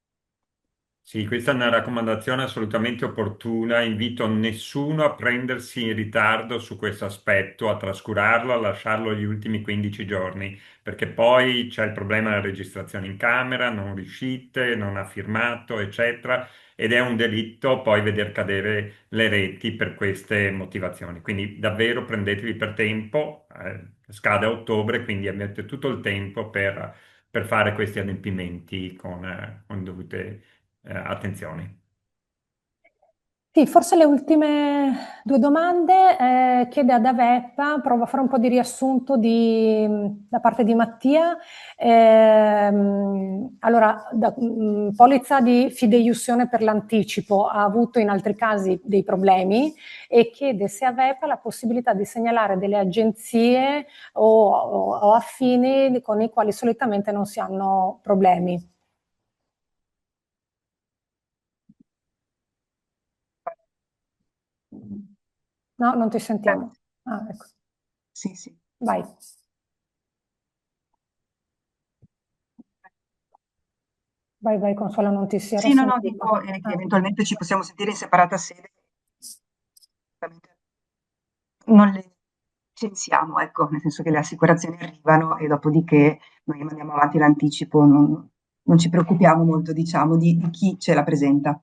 Sì, questa è una raccomandazione assolutamente opportuna. Invito nessuno a prendersi in ritardo su questo aspetto, a trascurarlo, a lasciarlo gli ultimi 15 giorni, perché poi c'è il problema della registrazione in camera, non riuscite, non ha firmato, eccetera, ed è un delitto poi veder cadere le reti per queste motivazioni. Quindi davvero prendetevi per tempo, scade a ottobre, quindi avete tutto il tempo per fare questi adempimenti con dovute attenzioni. Sì, forse le ultime due domande. Chiede ad Aveppa, provo a fare un po' di riassunto da parte di Mattia. Allora, polizza di fideiussione per l'anticipo ha avuto in altri casi dei problemi e chiede se Aveppa ha la possibilità di segnalare delle agenzie o affini con i quali solitamente non si hanno problemi. No, non ti sentiamo. Ah, ecco. Sì, sì. Vai. Vai, Consuelo, non ti si era Sì, no, sentita. dico che eventualmente ci possiamo sentire in separata sede. Non le licenziamo, ecco, nel senso che le assicurazioni arrivano e dopodiché noi mandiamo avanti l'anticipo, non ci preoccupiamo molto, diciamo, di chi ce la presenta.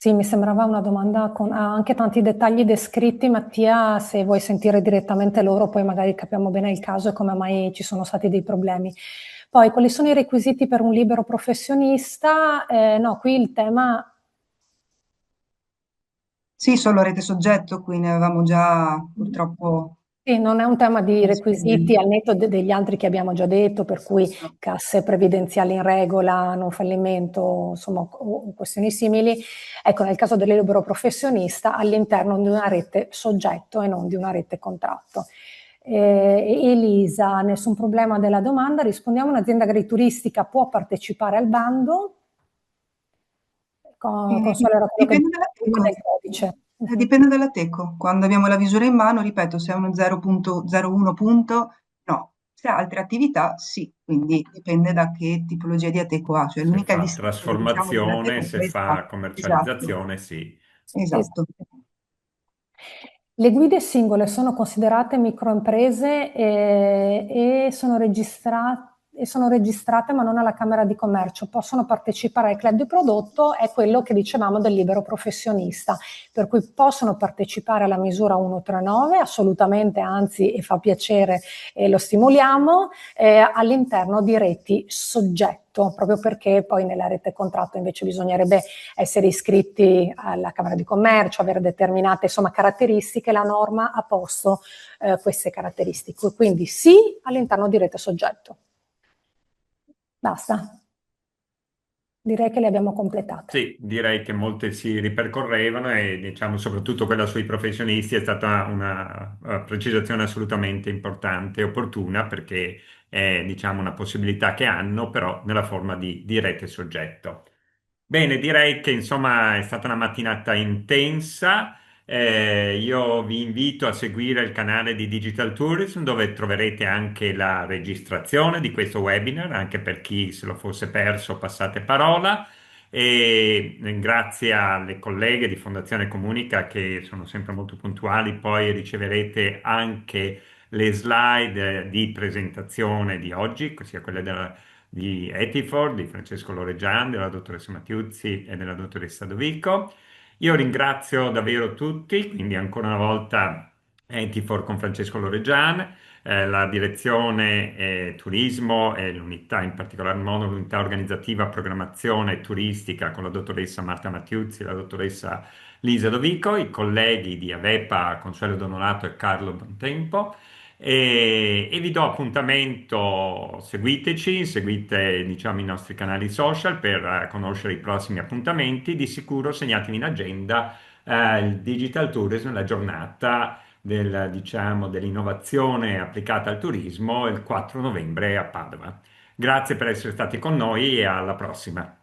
Sì, mi sembrava una domanda con anche tanti dettagli descritti. Mattia, se vuoi sentire direttamente loro, poi magari capiamo bene il caso e come mai ci sono stati dei problemi. Poi, quali sono i requisiti per un libero professionista? No, qui il tema... Sì, solo rete soggetto, qui ne avevamo già purtroppo... Sì, non è un tema di requisiti al netto degli altri che abbiamo già detto, per cui casse previdenziali in regola, non fallimento, insomma, o questioni simili. Ecco, nel caso del libero professionista, all'interno di una rete soggetto e non di una rete contratto. Elisa, nessun problema della domanda. Rispondiamo: un'azienda agrituristica può partecipare al bando? Dipende dalla Prima del teco. codice. Dipende dalla teco. Quando abbiamo la misura in mano, ripeto, se è uno 0.01 punto, no. Se ha altre attività, sì. Quindi dipende da che tipologia di ateco ha. Cioè Se l'unica fa distinzione, diciamo, della trasformazione, teco è se questa. fa Esatto, commercializzazione, sì. esatto. Le guide singole sono considerate microimprese e sono registrate ma non alla Camera di Commercio, possono partecipare al club di prodotto, è quello che dicevamo del libero professionista, per cui possono partecipare alla misura 139, assolutamente, anzi, e fa piacere e lo stimoliamo, all'interno di reti soggetto, proprio perché poi nella rete contratto invece bisognerebbe essere iscritti alla Camera di Commercio, avere determinate, insomma, caratteristiche. La norma ha posto queste caratteristiche, quindi sì all'interno di rete soggetto. Basta. Direi che le abbiamo completate. Sì, direi che molte si ripercorrevano e diciamo soprattutto quella sui professionisti è stata una precisazione assolutamente importante e opportuna perché è diciamo una possibilità che hanno però nella forma di rete soggetto. Bene, direi che insomma è stata una mattinata intensa. Io vi invito a seguire il canale di Digital Tourism dove troverete anche la registrazione di questo webinar, anche per chi se lo fosse perso, passate parola. E grazie alle colleghe di Fondazione Comunica che sono sempre molto puntuali, poi riceverete anche le slide di presentazione di oggi, sia quelle di Etifor, di Francesco Loreggian, della dottoressa Mattiuzzi e della dottoressa Dovico. Io ringrazio davvero tutti, quindi ancora una volta Etifor con Francesco Loreggian, la direzione turismo e l'unità, in particolar modo l'unità organizzativa, programmazione e turistica con la dottoressa Marta Mattiuzzi e la dottoressa Lisa Dovico, i colleghi di Avepa, Consuelo Dononato e Carlo Bontempo. E vi do appuntamento, seguiteci, seguite diciamo, i nostri canali social per conoscere i prossimi appuntamenti. Di sicuro segnatevi in agenda il Digital Tourism, la giornata diciamo, dell'innovazione applicata al turismo il 4 novembre a Padova. Grazie per essere stati con noi e alla prossima.